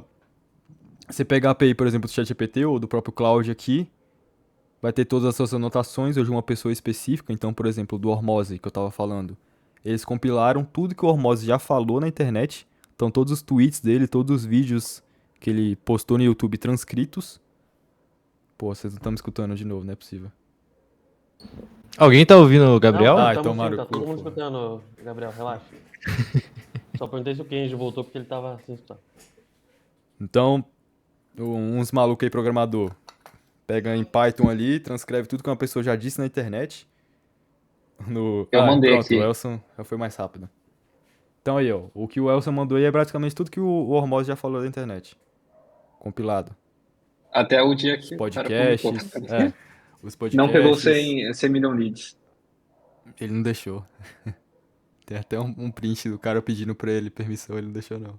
Você pega a API, por exemplo, do ChatGPT ou do próprio Cloud aqui, vai ter todas as suas anotações ou de uma pessoa específica. Então, por exemplo, do Hormose que eu tava falando. Eles compilaram tudo que o Hormose já falou na internet. Então, todos os tweets dele, todos os vídeos que ele postou no YouTube transcritos. Pô, vocês não estão me escutando de novo, não é possível. Alguém tá ouvindo o Não, Gabriel? Ai, tamo sim, tomaram o tá cu, todo mundo pô. escutando, Gabriel, relaxa. Só perguntei se o Kenji voltou porque ele tava sem escutar. Então, uns malucos aí, programador, pega em Python ali, transcreve tudo que uma pessoa já disse na internet. Eu mandei Pronto, o aqui. Elson já foi mais rápido. Então aí, ó, o que o Elson mandou aí é praticamente tudo que o Hormose já falou da internet. Compilado. Até o dia Os que o cara publicou. podcasts, os Não pegou podcasts, 100 million leads. ele não deixou. Tem até um print do cara pedindo pra ele permissão, ele não deixou não.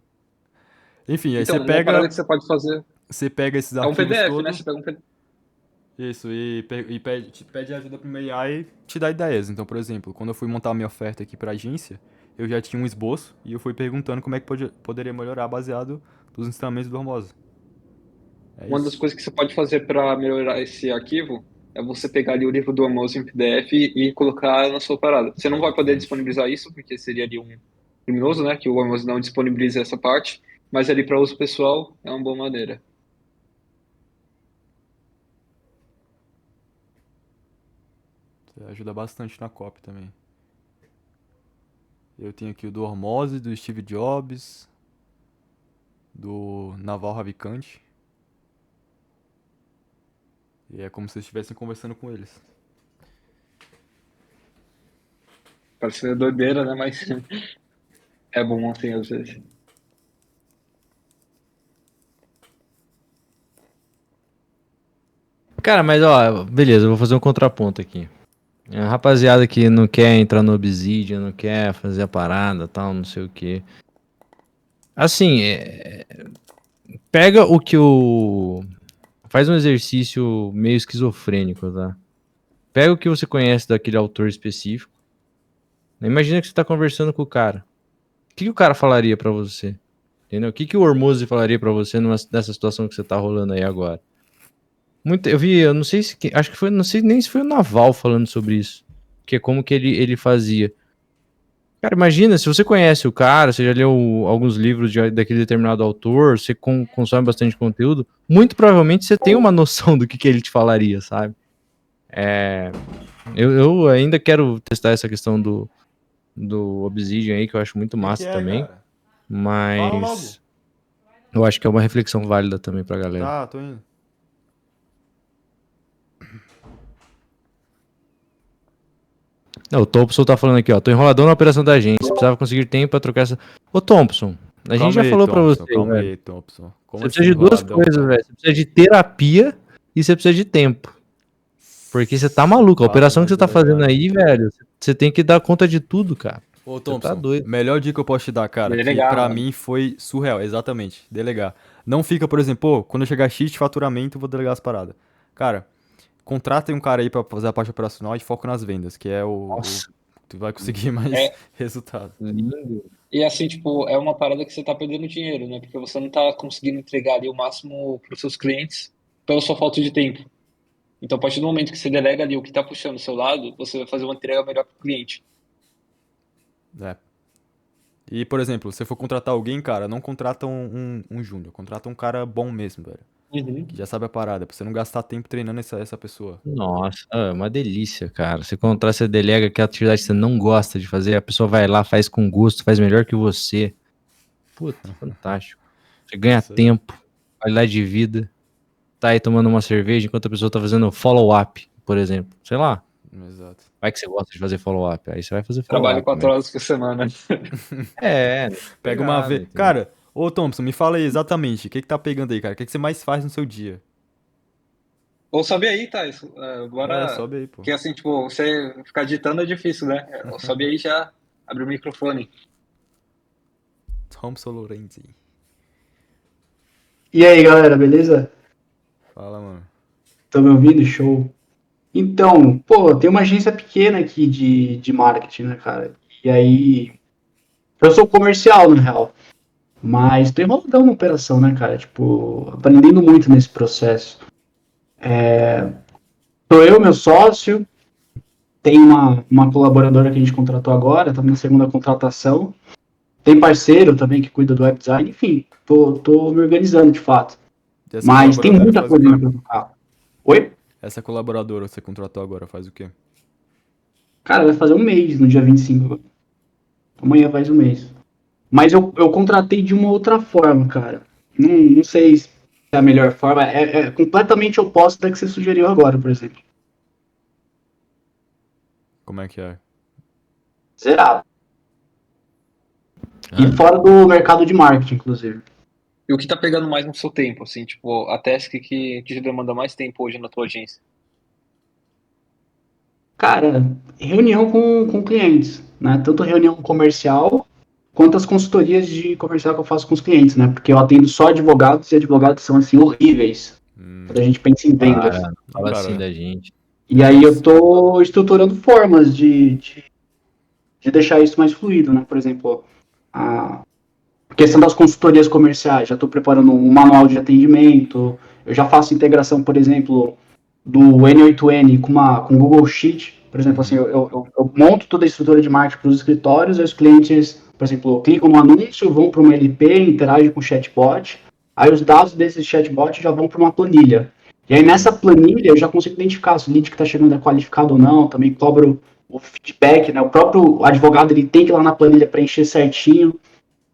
Enfim, aí Então, uma parada que você pode fazer você pega esses é um arquivos PDF, né? todos. Você pega um PDF. Isso, e pede ajuda pro meu AI e te dá ideias. Então, por exemplo, quando eu fui montar a minha oferta aqui pra agência, eu já tinha um esboço e eu fui perguntando como é que poderia melhorar baseado nos ensinamentos do Hormose. É Uma das isso. coisas que você pode fazer para melhorar esse arquivo é você pegar ali o livro do Amos em PDF e colocar na sua parada. Você não vai poder Exatamente. disponibilizar isso, porque seria ali um criminoso, né? Que o Amos não disponibiliza essa parte, mas ali para uso pessoal é uma boa maneira. Você ajuda bastante na copy também. Eu tenho aqui o do Hormose, do Steve Jobs, do Naval Ravikant. E é como se vocês estivessem conversando com eles. Parece ser doideira, né? Mas é bom assim às vezes. Cara, mas ó, beleza, eu vou fazer um contraponto aqui. A rapaziada que não quer entrar no Obsidian, não quer fazer a parada, tal, não sei o que. Assim, pega o que o... Faz um exercício meio esquizofrênico, tá? Pega o que você conhece daquele autor específico. Imagina que você tá conversando com o cara. O que o cara falaria pra você? Entendeu? O que o Hormozzi falaria pra você nessa situação que você tá rolando aí agora? Eu vi, eu não sei se... Acho que foi, não sei nem se foi o Naval falando sobre isso. Que é como que ele fazia. Cara, imagina, se você conhece o cara, você já leu alguns livros daquele determinado autor, você consome bastante conteúdo, muito provavelmente você tem uma noção do que ele te falaria, sabe? Eu ainda quero testar essa questão do Obsidian aí, que eu acho muito Que massa é, também, cara? Fala logo. mas eu acho que é uma reflexão válida também pra galera. Tá, tô indo. Não, o Thompson tá falando aqui, ó. Tô enroladão na operação da agência. Precisava conseguir tempo pra trocar essa. Ô, Thompson, a gente Calma já aí, falou pra Thompson, você, calma velho. aí, Thompson. Como Você assim precisa de duas enroladão, coisas, cara? velho. Você precisa de terapia e você precisa de tempo. Porque você tá maluco. A Fala operação que mais você tá fazendo delegado. aí, velho, você tem que dar conta de tudo, cara. Ô, Você tá Thompson, doido. melhor dica que eu posso te dar, cara, que Delegar, pra mano. mim foi surreal, exatamente, delegar. Não fica, por exemplo, pô, quando eu chegar X de faturamento, eu vou delegar as paradas. Cara, contratem um cara aí pra fazer a parte operacional e foca nas vendas, que é Nossa, tu vai conseguir mais É, resultado. lindo. e assim, tipo, é uma parada que você tá perdendo dinheiro, né? Porque você não tá conseguindo entregar ali o máximo pros seus clientes pela sua falta de tempo. Então, a partir do momento que você delega ali o que tá puxando o seu lado, você vai fazer uma entrega melhor pro cliente. É. E, por exemplo, se for contratar alguém, cara, não contrata um júnior, contrata um cara bom mesmo, velho. Uhum. Que já sabe a parada, pra você não gastar tempo treinando essa pessoa. Nossa, é uma delícia, cara. Você contratar, você delega que a atividade que você não gosta de fazer, a pessoa vai lá, faz com gosto, faz melhor que você. Puta, fantástico. Você ganha Isso aí. tempo, qualidade de vida, tá aí tomando uma cerveja enquanto a pessoa tá fazendo follow-up, por exemplo. Sei lá, Exato. vai que você gosta de fazer follow-up, aí você vai fazer Trabalho follow-up 4 mesmo. horas por semana. É, Pega uma pegada, vez. entendeu? Cara, ô Thompson, me fala aí exatamente, o que que tá pegando aí, cara? O que que você mais faz no seu dia? Ou sobe aí, Thais. É, Agora, sobe aí, pô. que assim, tipo, você ficar ditando é difícil, né? Sobe aí e já abre o microfone. Thompson Lorenzi. E aí, galera, beleza? Fala, mano. Estão me ouvindo? Show. Então, pô, tem uma agência pequena aqui de marketing, né, cara? E aí, eu sou comercial, na real, mas tô enroladão na operação, né, cara? Tipo, aprendendo muito nesse processo. Sou eu, meu sócio, tem uma colaboradora que a gente contratou agora, estamos na segunda contratação. Tem parceiro também que cuida do web design, enfim, tô me organizando de fato. E essa Mas tem colaboradora muita faz o coisa quê? ainda pra tocar. Oi? Essa colaboradora que você contratou agora faz o quê? Cara, vai fazer um mês no dia 25. Amanhã faz um mês. Mas eu contratei de uma outra forma, cara. Não sei se é a melhor forma. É completamente oposto da que você sugeriu agora, por exemplo. Como é que é? Zerado. E Hã? fora do mercado de marketing, inclusive. E o que tá pegando mais no seu tempo, assim, tipo, a task que te demanda mais tempo hoje na tua agência? Cara, reunião com clientes, né? Tanto reunião comercial quanto as consultorias de comercial que eu faço com os clientes, né? Porque eu atendo só advogados e advogados são, assim, horríveis. Quando a gente pensa em Para, vendas. não fala assim Cara, da gente. E aí eu tô estruturando formas de deixar isso mais fluido, né? Por exemplo, a questão das consultorias comerciais, já estou preparando um manual de atendimento, eu já faço integração, por exemplo, do N8N com o Google Sheet, por exemplo, assim, eu monto toda a estrutura de marketing para os escritórios, e os clientes, por exemplo, clicam no anúncio, vão para uma LP, interagem com o chatbot, aí os dados desse chatbot já vão para uma planilha. E aí nessa planilha eu já consigo identificar se o lead que está chegando é qualificado ou não, também cobro o feedback, né? O próprio advogado ele tem que ir lá na planilha preencher certinho.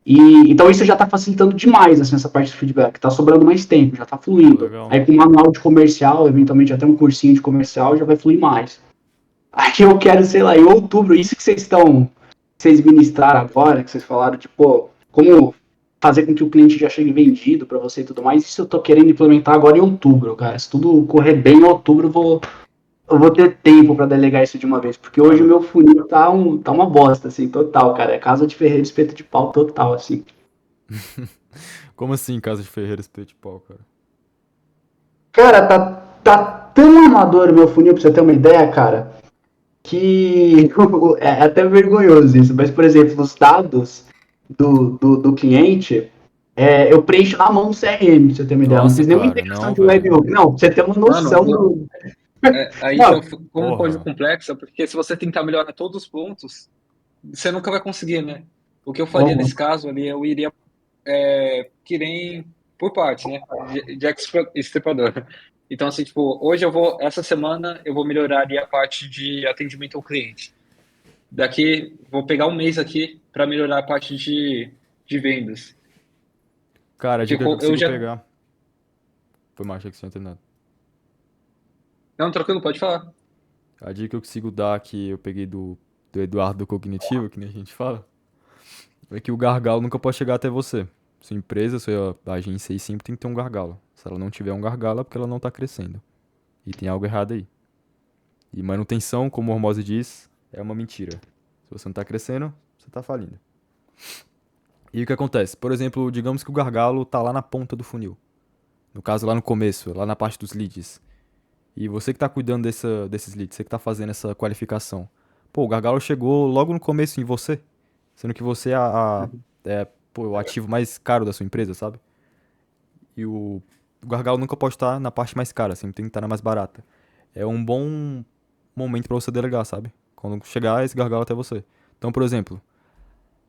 E então isso já está facilitando demais assim, essa parte de feedback. Está sobrando mais tempo, já está fluindo. legal. Aí com manual de comercial, eventualmente até um cursinho de comercial, já vai fluir mais. Aí eu quero, sei lá, em outubro, isso que vocês ministraram agora, que vocês falaram, tipo, como fazer com que o cliente já chegue vendido para você e tudo mais, isso eu tô querendo implementar agora em outubro, cara. Se tudo correr bem em outubro, eu vou ter tempo para delegar isso de uma vez, porque hoje o Cara, meu funil tá uma bosta, assim, total, cara. É casa de ferreiro, espeto de pau total, assim. como assim casa de Ferreira espeto de pau, cara? Cara, tá tão amador o meu funil, pra você ter uma ideia, cara, que é até vergonhoso isso, mas, por exemplo, os dados do cliente, eu preencho na mão no CRM, pra você ter uma ideia. Eu não Nossa, fiz nenhuma cara, integração não, de velho. webhook. Não, pra você ter uma Mano, noção do. aí já Não, ficou uma coisa Porra. complexa, porque se você tentar melhorar todos os pontos, você nunca vai conseguir, né? O que eu faria como? nesse caso ali, eu iria que nem por partes, né? De extirpador. Então, assim, tipo, essa semana, eu vou melhorar ali a parte de atendimento ao cliente. Daqui, vou pegar um mês aqui para melhorar a parte de vendas. Cara, a dica que eu Ficou, eu consigo já. pegar. Foi mais, achei que você tinha terminado. Não, tranquilo, pode falar. A dica que eu consigo dar, que eu peguei do Eduardo do Cognitivo, que nem a gente fala, é que o gargalo nunca pode chegar até você. Sua empresa, sua agência aí sempre tem que ter um gargalo. Se ela não tiver um gargalo é porque ela não tá crescendo. E tem algo errado aí. E manutenção, como o Hormose diz, é uma mentira. Se você não tá crescendo, você tá falindo. E o que acontece? Por exemplo, digamos que o gargalo tá lá na ponta do funil. No caso, lá no começo, lá na parte dos leads. E você que tá cuidando desses leads, você que tá fazendo essa qualificação. Pô, o gargalo chegou logo no começo em você, sendo que você é o ativo mais caro da sua empresa, sabe? E o gargalo nunca pode estar na parte mais cara, sempre tem que estar na mais barata. É um bom momento pra você delegar, sabe? Quando chegar esse gargalo até você. Então, por exemplo,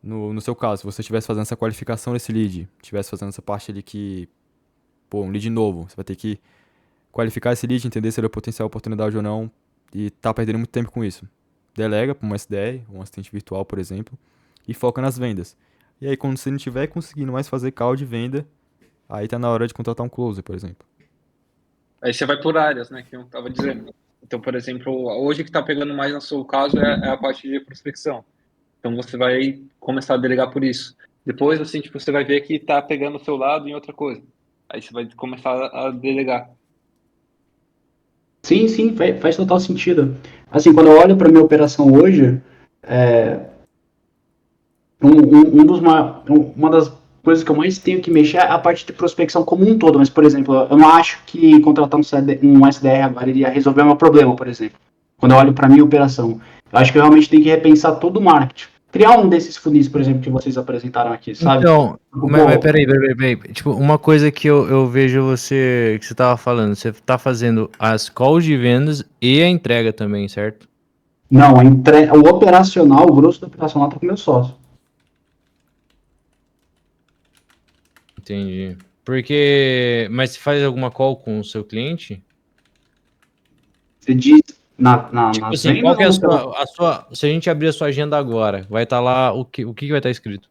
no seu caso, se você estivesse fazendo essa qualificação desse lead, estivesse fazendo essa parte ali que, pô, um lead novo, você vai ter que qualificar esse lead, entender se ele é potencial oportunidade ou não, e tá perdendo muito tempo com isso. Delega para um SDR, um assistente virtual, por exemplo, e foca nas vendas. E aí, quando você não estiver conseguindo mais fazer call de venda, aí tá na hora de contratar um closer, por exemplo. Aí você vai por áreas, né, que eu estava dizendo. Então, por exemplo, hoje o que está pegando mais no seu caso é a parte de prospecção. Então, você vai começar a delegar por isso. Depois, assim, tipo, você vai ver que está pegando o seu lado em outra coisa. Aí você vai começar a delegar. Sim, sim, faz total sentido. Assim, quando eu olho para minha operação hoje, uma das coisas que eu mais tenho que mexer é a parte de prospecção como um todo. Mas, por exemplo, eu não acho que contratar um SDR agora iria resolver o meu problema, por exemplo. Quando eu olho para minha operação, eu acho que eu realmente tenho que repensar todo o marketing. Criar um desses funis, por exemplo, que vocês apresentaram aqui, sabe? Então, mas peraí. Tipo, uma coisa que eu vejo que você tava falando, você tá fazendo as calls de vendas e a entrega também, certo? Não, o operacional, o grosso do operacional tá com o meu sócio. Entendi. Mas você faz alguma call com o seu cliente? Você diz Tipo nas assim, qual vendas que é ou no a sua, se a gente abrir a sua agenda agora, vai estar lá o que vai estar escrito?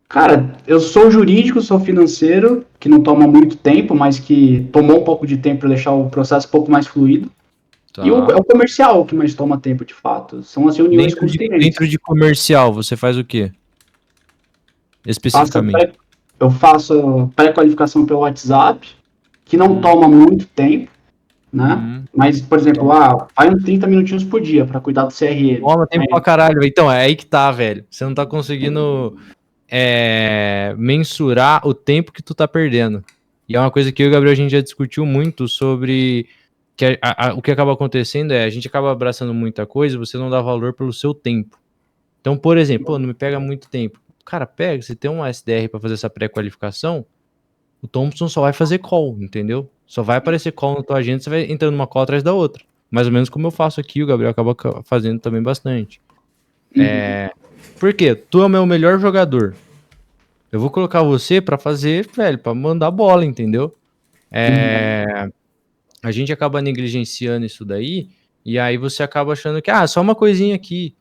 Cara, eu sou jurídico, sou financeiro, que não toma muito tempo, mas que tomou um pouco de tempo para deixar o processo um pouco mais fluido. Tá. E é o comercial que mais toma tempo, de fato. São as reuniões com os clientes. Dentro de comercial, você faz o quê? Especificamente. Eu faço pré-qualificação pelo WhatsApp, que não toma muito tempo, né? Mas, por exemplo, vai uns 30 minutinhos por dia para cuidar do CRM. Toma tempo pra caralho. Então, é aí que tá, velho. Você não tá conseguindo mensurar o tempo que tu tá perdendo. E é uma coisa que eu e o Gabriel a gente já discutiu muito sobre que o que acaba acontecendo a gente acaba abraçando muita coisa e você não dá valor pelo seu tempo. Então, por exemplo, não me pega muito tempo. Cara, pega, você tem um SDR para fazer essa pré-qualificação, o Thompson só vai fazer call, entendeu? Só vai aparecer call na tua agenda, você vai entrando uma call atrás da outra. Mais ou menos como eu faço aqui, o Gabriel acaba fazendo também bastante. Por quê? Tu é o meu melhor jogador. Eu vou colocar você pra fazer, velho, pra mandar bola, entendeu? A gente acaba negligenciando isso daí, e aí você acaba achando que, só uma coisinha aqui.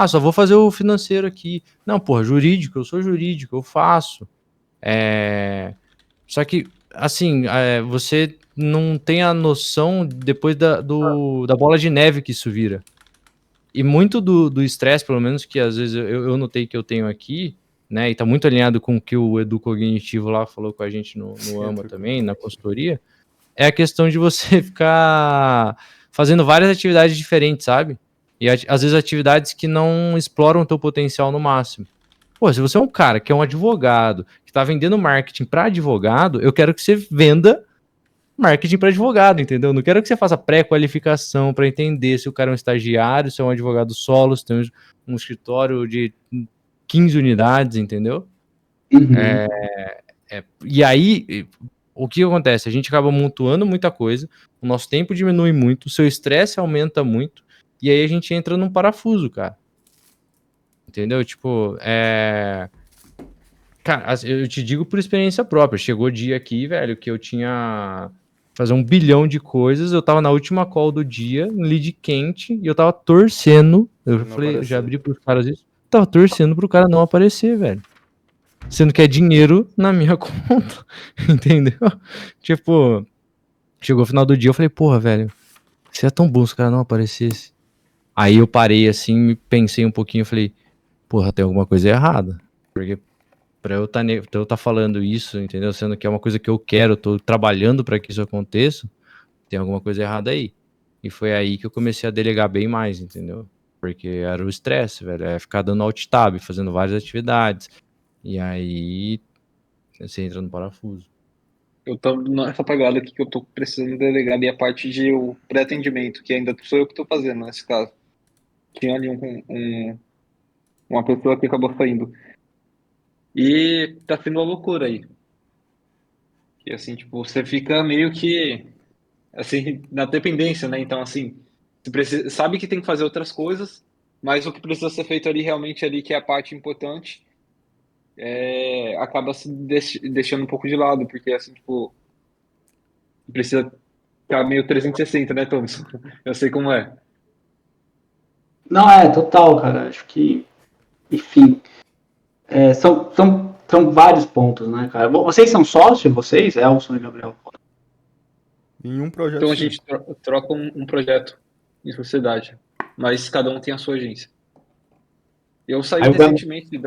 Só vou fazer o financeiro aqui. Não, porra, jurídico, eu sou jurídico, eu faço. Só que, assim, você não tem a noção depois da bola de neve que isso vira. E muito do estresse, pelo menos, que às vezes eu notei que eu tenho aqui, né, e tá muito alinhado com o que o Edu Cognitivo lá falou com a gente no AMA também, na consultoria, é a questão de você ficar fazendo várias atividades diferentes, sabe? E às vezes atividades que não exploram o teu potencial no máximo. Pô, se você é um cara que é um advogado, que tá vendendo marketing para advogado, eu quero que você venda marketing para advogado, entendeu? Não quero que você faça pré-qualificação para entender se o cara é um estagiário, se é um advogado solo, se tem um escritório de 15 unidades, entendeu? E aí, o que acontece? A gente acaba amontoando muita coisa, o nosso tempo diminui muito, o seu estresse aumenta muito, e aí a gente entra num parafuso, cara. Entendeu? Tipo, Cara, eu te digo por experiência própria. Chegou dia aqui, velho, que eu tinha fazer 1 bilhão de coisas, eu tava na última call do dia, lead quente, e eu tava torcendo, eu falei, eu já abri pros caras isso, tava torcendo pro cara não aparecer, velho. Sendo que é dinheiro na minha conta, entendeu? Tipo, chegou o final do dia, eu falei, porra, velho, seria tão bom se o cara não aparecesse. Aí eu parei assim, pensei um pouquinho e falei, porra, tem alguma coisa errada. Porque pra eu tá falando isso, entendeu? Sendo que é uma coisa que eu quero, tô trabalhando pra que isso aconteça, tem alguma coisa errada aí. E foi aí que eu comecei a delegar bem mais, entendeu? Porque era o estresse, velho. É ficar dando alt tab, fazendo várias atividades. E aí você entra no parafuso. Eu tô nessa pegada aqui que eu tô precisando delegar ali a parte de o pré-atendimento, que ainda sou eu que tô fazendo nesse caso. Tinha ali uma pessoa que acabou saindo. E tá sendo uma loucura aí. E assim, tipo, você fica meio que assim, na dependência, né? Então, assim, você precisa, sabe que tem que fazer outras coisas, mas o que precisa ser feito ali realmente ali, que é a parte importante, acaba se deixando um pouco de lado, porque assim, tipo, precisa ficar meio 360, né, Thomas? Eu sei como é. Não, total, cara. Acho que, enfim, são vários pontos, né, cara? Vocês são sócios, vocês, Elson e Gabriel? Em um projeto, Então a sim. gente troca um projeto em sociedade, mas cada um tem a sua agência. Eu saí Aí o Gabriel, recentemente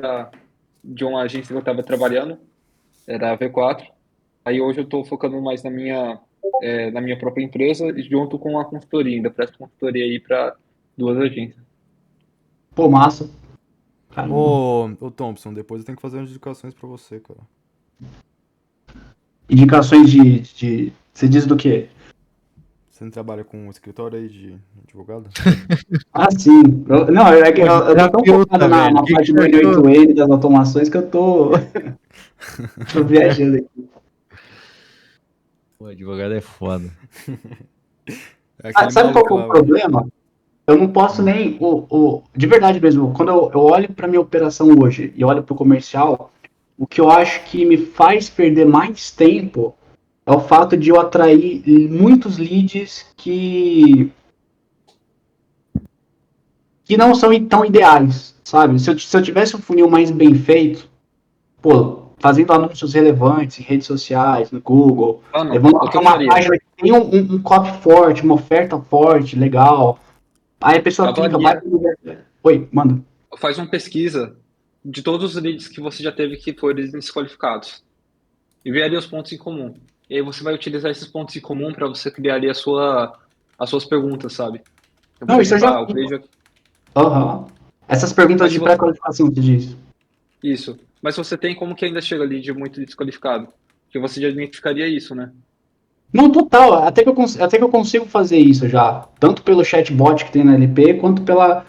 de uma agência que eu estava trabalhando, era a V4. Aí hoje eu estou focando mais na minha própria empresa, e junto com a consultoria. Ainda presto consultoria aí para duas agências. pô, massa. Caramba. Ô Thompson, depois eu tenho que fazer umas indicações pra você, cara. Indicações de. Você diz do quê? Você não trabalha com um escritório aí de advogado? Ah, sim. Não, é que Pô, de eu tô tão terapeuta, focado velho. na Que parte do terapeuta? N8N das automações que eu tô viajando aqui. Pô, advogado é foda. É aquele Sabe qual que maluco é o lá, velho. problema? Eu não posso nem. De verdade mesmo, quando eu olho para minha operação hoje e olho para o comercial, o que eu acho que me faz perder mais tempo é o fato de eu atrair muitos leads que não são tão ideais, sabe? Se eu tivesse um funil mais bem feito, pô, fazendo anúncios relevantes em redes sociais, no Google, Mano, levando o que para eu uma faria? página que tem um copy forte, uma oferta forte, legal. Aí a pessoa clica, vai Avalia, pro... Oi, manda. faz uma pesquisa de todos os leads que você já teve que foram desqualificados. E vê ali os pontos em comum. E aí você vai utilizar esses pontos em comum para você criar ali as suas perguntas, sabe? Então, por Não, isso eu exemplo, já eu fiz. vejo. Aham. Essas perguntas Mas de se você. pré-qualificação, você diz. Isso. Mas se você tem como que ainda chega ali de muito desqualificado? Que você já identificaria isso, né? Não, total. Até que eu consigo fazer isso já. Tanto pelo chatbot que tem na LP, quanto pela.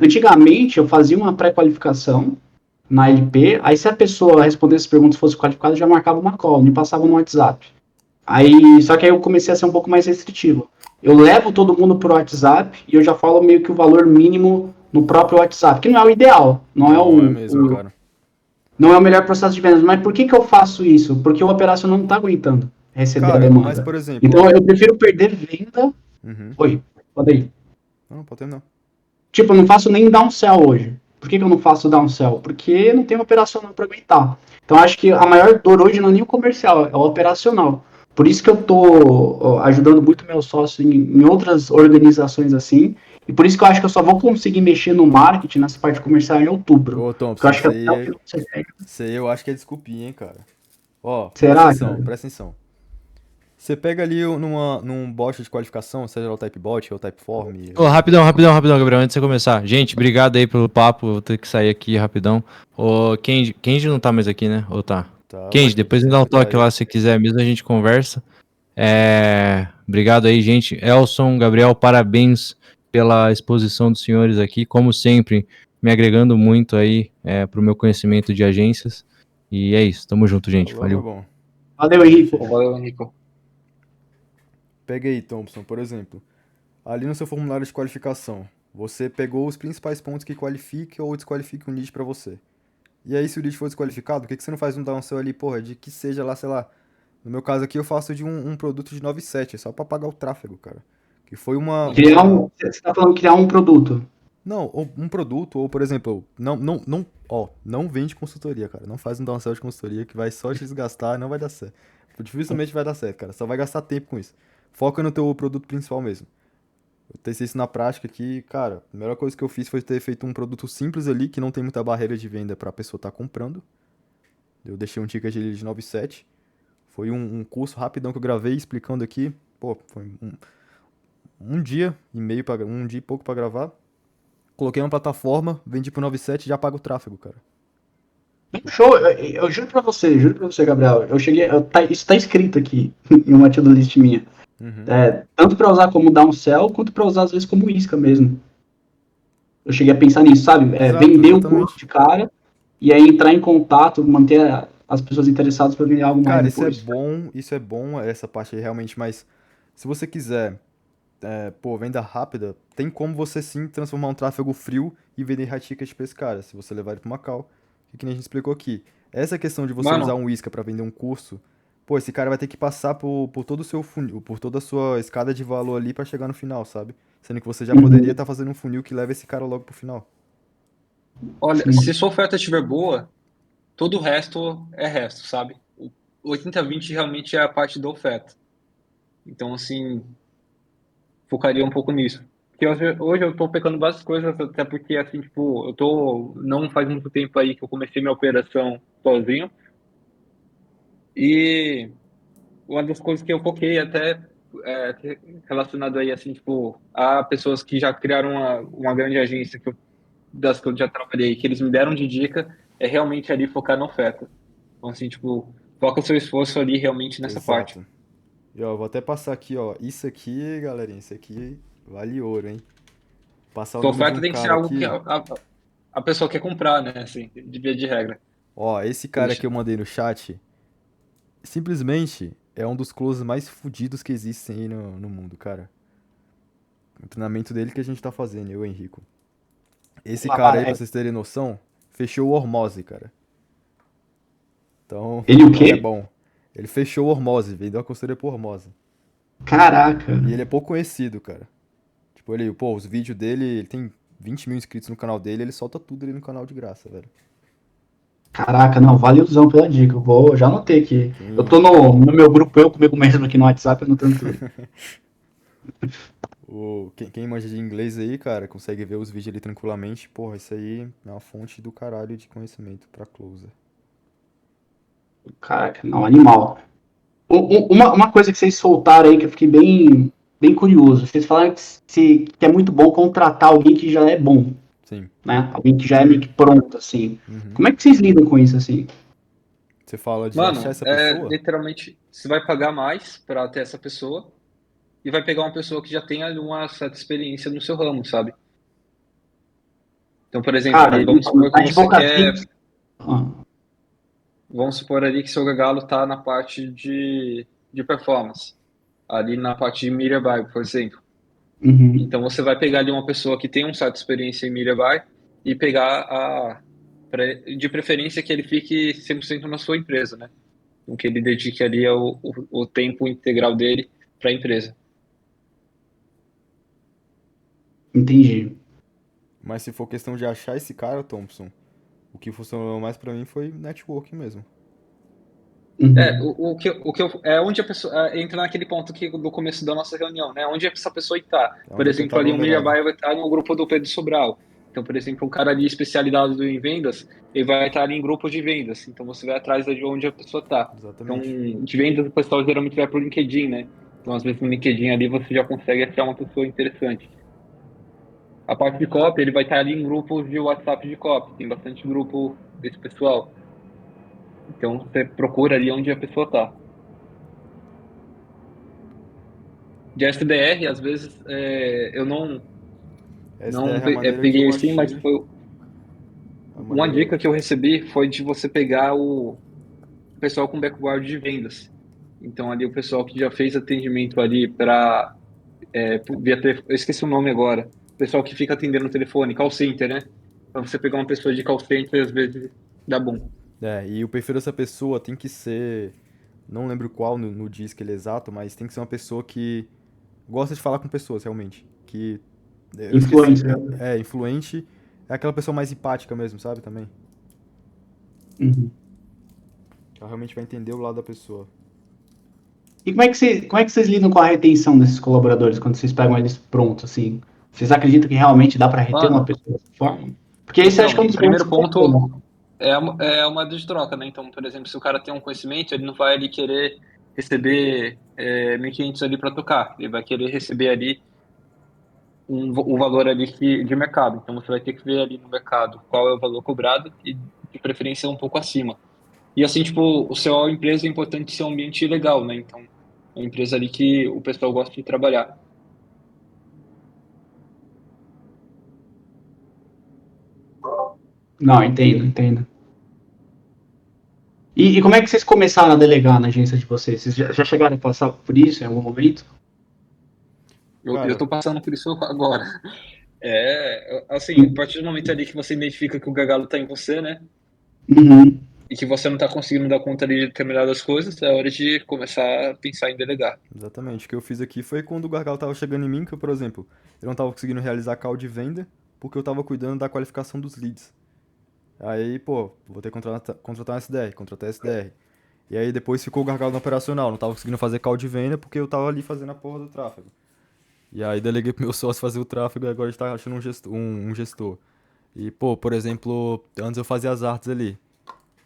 Antigamente eu fazia uma pré-qualificação na LP, aí se a pessoa respondesse as perguntas e fosse qualificada, eu já marcava uma call, me passava no WhatsApp. Só que aí eu comecei a ser um pouco mais restritivo. Eu levo todo mundo pro WhatsApp e eu já falo meio que o valor mínimo no próprio WhatsApp, que não é o ideal, não é Não, é mesmo, cara. não é o melhor processo de vendas. Mas por que eu faço isso? Porque o operácio não está aguentando receber a Cara, mas demanda. por exemplo, Então ó. eu prefiro perder venda. Uhum. Oi, pode ir. Não, pode ter não. Tipo, eu não faço nem downsell hoje. Por que eu não faço downsell? Porque não tem operacional para aguentar. Então acho que a maior dor hoje não é nem o comercial, é o operacional. Por isso que eu tô ajudando muito meu sócio em outras organizações assim. E por isso que eu acho que eu só vou conseguir mexer no marketing, nessa parte comercial em outubro. Ô, Porque eu Thompson, acho que até o final você pega. isso aí eu acho que é desculpinha, hein, cara. Ó, presta Será, atenção, cara? presta atenção. Você pega ali num bot de qualificação, seja o Typebot ou o Typeform. Ô, rapidão, Gabriel, antes de você começar. Gente, obrigado aí pelo papo, vou ter que sair aqui rapidão. Ô, Kenji não tá mais aqui, né? Ou tá? Tá, ué, Kenji, depois me dá um sempre tá toque aí. lá se quiser mesmo, a gente conversa. Obrigado aí, gente. Elson, Gabriel, parabéns pela exposição dos senhores aqui, como sempre, me agregando muito aí pro meu conhecimento de agências. E é isso, tamo junto, gente. Falou, meu Valeu. bom. Valeu, Henrique. Valeu, Nico. Pega aí, Thompson, por exemplo. Ali no seu formulário de qualificação, você pegou os principais pontos que qualifica ou desqualifica um lead pra você. E aí, se o lead for desqualificado, por que você não faz um downsell ali, porra, de que seja lá, sei lá. No meu caso aqui, eu faço de um produto de 9,7, é só pra pagar o tráfego, cara. Que foi Você está falando criar um produto. Não, ou um produto, ou por exemplo, não vende consultoria, cara. Não faz um downsell de consultoria que vai só te desgastar e não vai dar certo. Dificilmente vai dar certo, cara. Só vai gastar tempo com isso. foca no teu produto principal mesmo. Eu testei isso na prática aqui, cara, a primeira coisa que eu fiz foi ter feito um produto simples ali, que não tem muita barreira de venda pra pessoa estar comprando. Eu deixei um ticket ali de 9,7. Foi um curso rapidão que eu gravei explicando aqui. Pô, foi um dia e meio, um dia e pouco pra gravar. Coloquei uma plataforma, vendi por 9,7 e já pago o tráfego, cara. Show, eu juro pra você, Gabriel. Eu cheguei. Isso tá escrito aqui em uma to-do list minha. Uhum. Tanto pra usar como downsell, quanto pra usar às vezes como isca mesmo. Eu cheguei a pensar nisso, sabe? Exato, Vender o exatamente. curso de cara e aí entrar em contato, manter as pessoas interessadas para vender algo mais Cara, depois. isso é bom, essa parte aí realmente, mas se você quiser, venda rápida, tem como você sim transformar um tráfego frio e vender high ticket pra esse cara, se você levar ele pro Macau, que nem a gente explicou aqui. Essa questão de você usar Mano, um isca pra vender um curso, pô, esse cara vai ter que passar por todo o seu funil, por toda a sua escada de valor ali pra chegar no final, sabe? Sendo que você já poderia estar fazendo um funil que leva esse cara logo pro final. olha, Sim. se sua oferta estiver boa, todo o resto é resto, sabe? O 80-20 realmente é a parte da oferta. Então, assim, focaria um pouco nisso. Porque hoje eu tô pecando várias coisas, até porque, assim, tipo, não faz muito tempo aí que eu comecei minha operação sozinho. E uma das coisas que eu foquei até relacionado aí, assim, tipo, a pessoas que já criaram uma grande agência das que eu já trabalhei, que eles me deram de dica, é realmente ali focar na oferta. Então, assim, tipo, foca o seu esforço ali realmente nessa parte. Exato. E ó, vou até passar aqui, ó. Isso aqui, galerinha, isso aqui vale ouro, hein? Passar o Sua nome de oferta um tem que ser cara algo que aqui. a pessoa quer comprar, né? Assim, de via de regra. Ó, esse cara Poxa. que eu mandei no chat, simplesmente é um dos closes mais fudidos que existem aí no mundo, cara. O treinamento dele que a gente tá fazendo, eu e o Henrico. Esse cara aí, pra vocês terem noção, fechou o Hormose, cara. Então, Ele o o cara é quê? bom. Ele fechou o Hormose, vendeu a consultoria pro Hormose. Caraca. E ele é pouco conhecido, cara. Tipo, os vídeos dele, ele tem 20 mil inscritos no canal dele, ele solta tudo ali no canal de graça, velho. Caraca, não, valeuzão pela dica. Já anotei aqui. Eu Quem, tô no meu grupo, eu comigo mesmo aqui no WhatsApp, anotando tudo. quem manja de inglês aí, cara, consegue ver os vídeos ali tranquilamente. Porra, isso aí é uma fonte do caralho de conhecimento pra closer. Caraca, não, animal. Uma coisa que vocês soltaram aí que eu fiquei bem curioso. Vocês falaram que é muito bom contratar alguém que já é bom, Sim. né? Alguém que já é meio que pronto, assim. Uhum. Como é que vocês lidam com isso, assim? Você fala de achar Mano, essa pessoa? literalmente, você vai pagar mais para ter essa pessoa e vai pegar uma pessoa que já tenha uma certa experiência no seu ramo, sabe? Então, por exemplo, Cara, ali, vamos então, supor na que você advocacia. quer, Ah, vamos supor ali que seu gargalo está na parte de performance, ali na parte de media buy, por exemplo. uhum. Então, você vai pegar ali uma pessoa que tem uma certa experiência em media buy e pegar de preferência que ele fique 100% na sua empresa, né? Com que ele dedique ali o tempo integral dele para a empresa. Entendi. Mas se for questão de achar esse cara, Thompson, o que funcionou mais pra mim foi network mesmo. Uhum. É onde a pessoa entra naquele ponto que do começo da nossa reunião, né? Onde essa pessoa está. É Por onde é que ele tá exemplo, ali um media aglomerado. buyer vai estar no grupo do Pedro Sobral. Então, por exemplo, um cara ali especializado em vendas, ele vai estar ali em grupos de vendas. Então, você vai atrás de onde a pessoa está. Então, Exatamente. de vendas, o pessoal geralmente vai para o LinkedIn, né? Então, às vezes, no LinkedIn ali você já consegue achar uma pessoa interessante. A parte de copy, ele vai estar ali em grupos de WhatsApp de copy. Tem bastante grupo desse pessoal. Então, você procura ali onde a pessoa está. De SDR, às vezes, eu não SDR é a maneira que peguei eu assim, mas achei. foi A uma maneira. dica que eu recebi foi de você pegar o pessoal com background de vendas. Então, ali, o pessoal que já fez atendimento ali para. Eu esqueci o nome agora. O pessoal que fica atendendo o telefone, call center, né? Para você pegar uma pessoa de call center, às vezes dá bom. E o perfil dessa pessoa tem que ser. Não lembro qual no disco ele é exato, mas tem que ser uma pessoa que gosta de falar com pessoas, realmente. Que. Eu esqueci. Influencer. Influente. É aquela pessoa mais empática mesmo, sabe? Também. Uhum. Que ela realmente vai entender o lado da pessoa. E como é que vocês lidam com a retenção desses colaboradores quando vocês pegam eles prontos, assim? Vocês acreditam que realmente dá para reter uma Mano, pessoa dessa forma? Porque esse eu acho que é um então, dos grandes primeiro problemas. ponto é uma moeda de troca, né? Então, por exemplo, se o cara tem um conhecimento, ele não vai ali querer receber 1.500 ali para tocar. Ele vai querer receber ali o valor ali de mercado. Então, você vai ter que ver ali no mercado qual é o valor cobrado e, de preferência, um pouco acima. E assim, tipo, o seu empresa é importante ser um ambiente legal, né? Então, é uma empresa ali que o pessoal gosta de trabalhar. Não, entendo, entendo. E como é que vocês começaram a delegar na agência de vocês? Vocês já chegaram a passar por isso em algum momento? Eu Cara, tô passando por isso agora. Assim, a partir do momento ali que você identifica que o gargalo tá em você, né? Uhum. E que você não tá conseguindo dar conta ali de determinadas coisas, é hora de começar a pensar em delegar. exatamente. O que eu fiz aqui foi quando o gargalo tava chegando em mim, que eu, por exemplo, eu não tava conseguindo realizar call de venda porque eu tava cuidando da qualificação dos leads. Aí, pô, vou ter que contratar um SDR, contratar SDR. E aí depois ficou o gargalo no operacional, não tava conseguindo fazer call de venda porque eu tava ali fazendo a porra do tráfego. E aí deleguei pro meu sócio fazer o tráfego e agora a gente tá achando um gestor. E, pô, por exemplo, antes eu fazia as artes ali.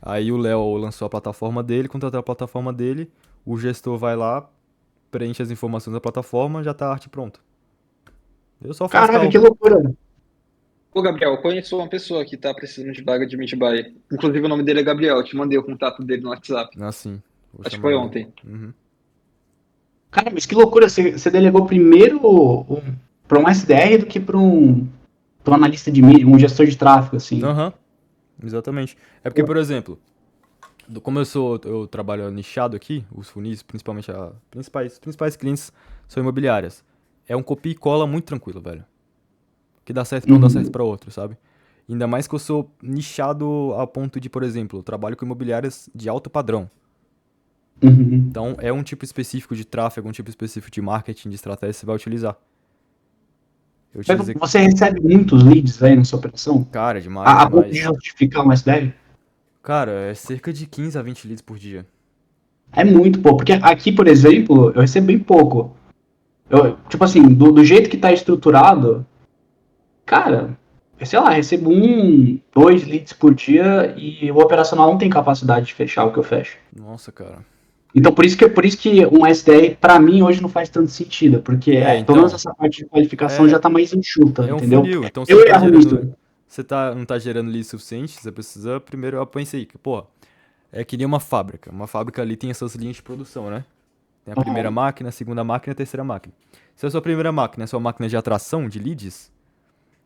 Aí o Léo lançou a plataforma dele, contratou a plataforma dele, o gestor vai lá, preenche as informações da plataforma, já tá a arte pronta. Eu só faço Caraca, call. que loucura. Ô, Gabriel, eu conheço uma pessoa que tá precisando de vaga de Midbuy. Inclusive, o nome dele é Gabriel. Eu te mandei o contato dele no WhatsApp. Assim, vou Acho que chamar foi ele. ontem. Uhum. Cara, mas que loucura. Você delegou primeiro para um SDR do que pra um analista de mídia, um gestor de tráfego, assim. Aham, exatamente. É porque, por exemplo, como eu trabalho nichado aqui, os funis, principalmente principais clientes são imobiliárias. É um copia e cola muito tranquilo, velho. Que dá certo pra um, dá certo pra outro, sabe? Ainda mais que eu sou nichado a ponto de, por exemplo, eu trabalho com imobiliárias de alto padrão. Uhum. Então, é um tipo específico de tráfego, um tipo específico de marketing, de estratégia que você vai utilizar. Eu te Mas dizer, você recebe muitos leads aí na sua operação? cara, demais, A ponto de demais. justificar um SDR? Cara, é cerca de 15 a 20 leads por dia. É muito pouco. Porque aqui, por exemplo, eu recebo bem pouco. Tipo assim, do jeito que tá estruturado, cara, sei lá, recebo 1, 2 leads por dia e o operacional não tem capacidade de fechar o que eu fecho. Nossa, cara. Então, por isso que um SDR, pra mim, hoje não faz tanto sentido, porque pelo menos Então, essa parte de qualificação já é, tá mais enxuta, é um entendeu? funil. Então, Eu erro nisso. não tá gerando lead suficiente, você precisa primeiro, eu pensei que, pô, é que nem uma fábrica. Uma fábrica ali tem essas linhas de produção, né? Tem a primeira Aham. máquina, a segunda máquina e a terceira máquina. Se a sua primeira máquina é a sua máquina de atração de leads,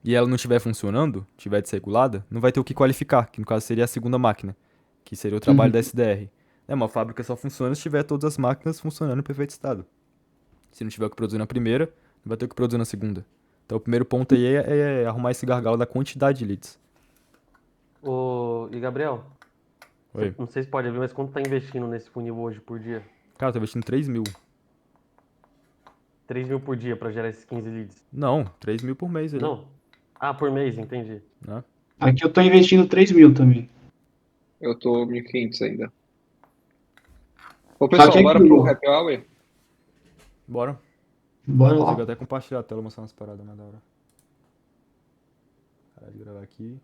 e ela não estiver funcionando, estiver desregulada, não vai ter o que qualificar, que no caso seria a segunda máquina, que seria o trabalho da Uhum. SDR. Uma fábrica só funciona se tiver todas as máquinas funcionando em perfeito estado. Se não tiver o que produzir na primeira, não vai ter o que produzir na segunda. Então o primeiro ponto aí é arrumar esse gargalo da quantidade de leads. E Gabriel, Oi. não sei se pode ver, mas quanto tá investindo nesse funil hoje por dia? Cara, eu tô investindo 3 mil. 3 mil por dia pra gerar esses 15 leads? Não, 3 mil por mês ali, Não? Ah, por mês, entendi. né? Aqui eu tô investindo 3 mil também. Eu tô 1.500 ainda. Ô, Só que pessoal, é bora pro aquilo. Happy Hour? Bora. Bora Consigo lá. até compartilhar a tela, mostrar umas paradas mais da hora. Parar de gravar aqui.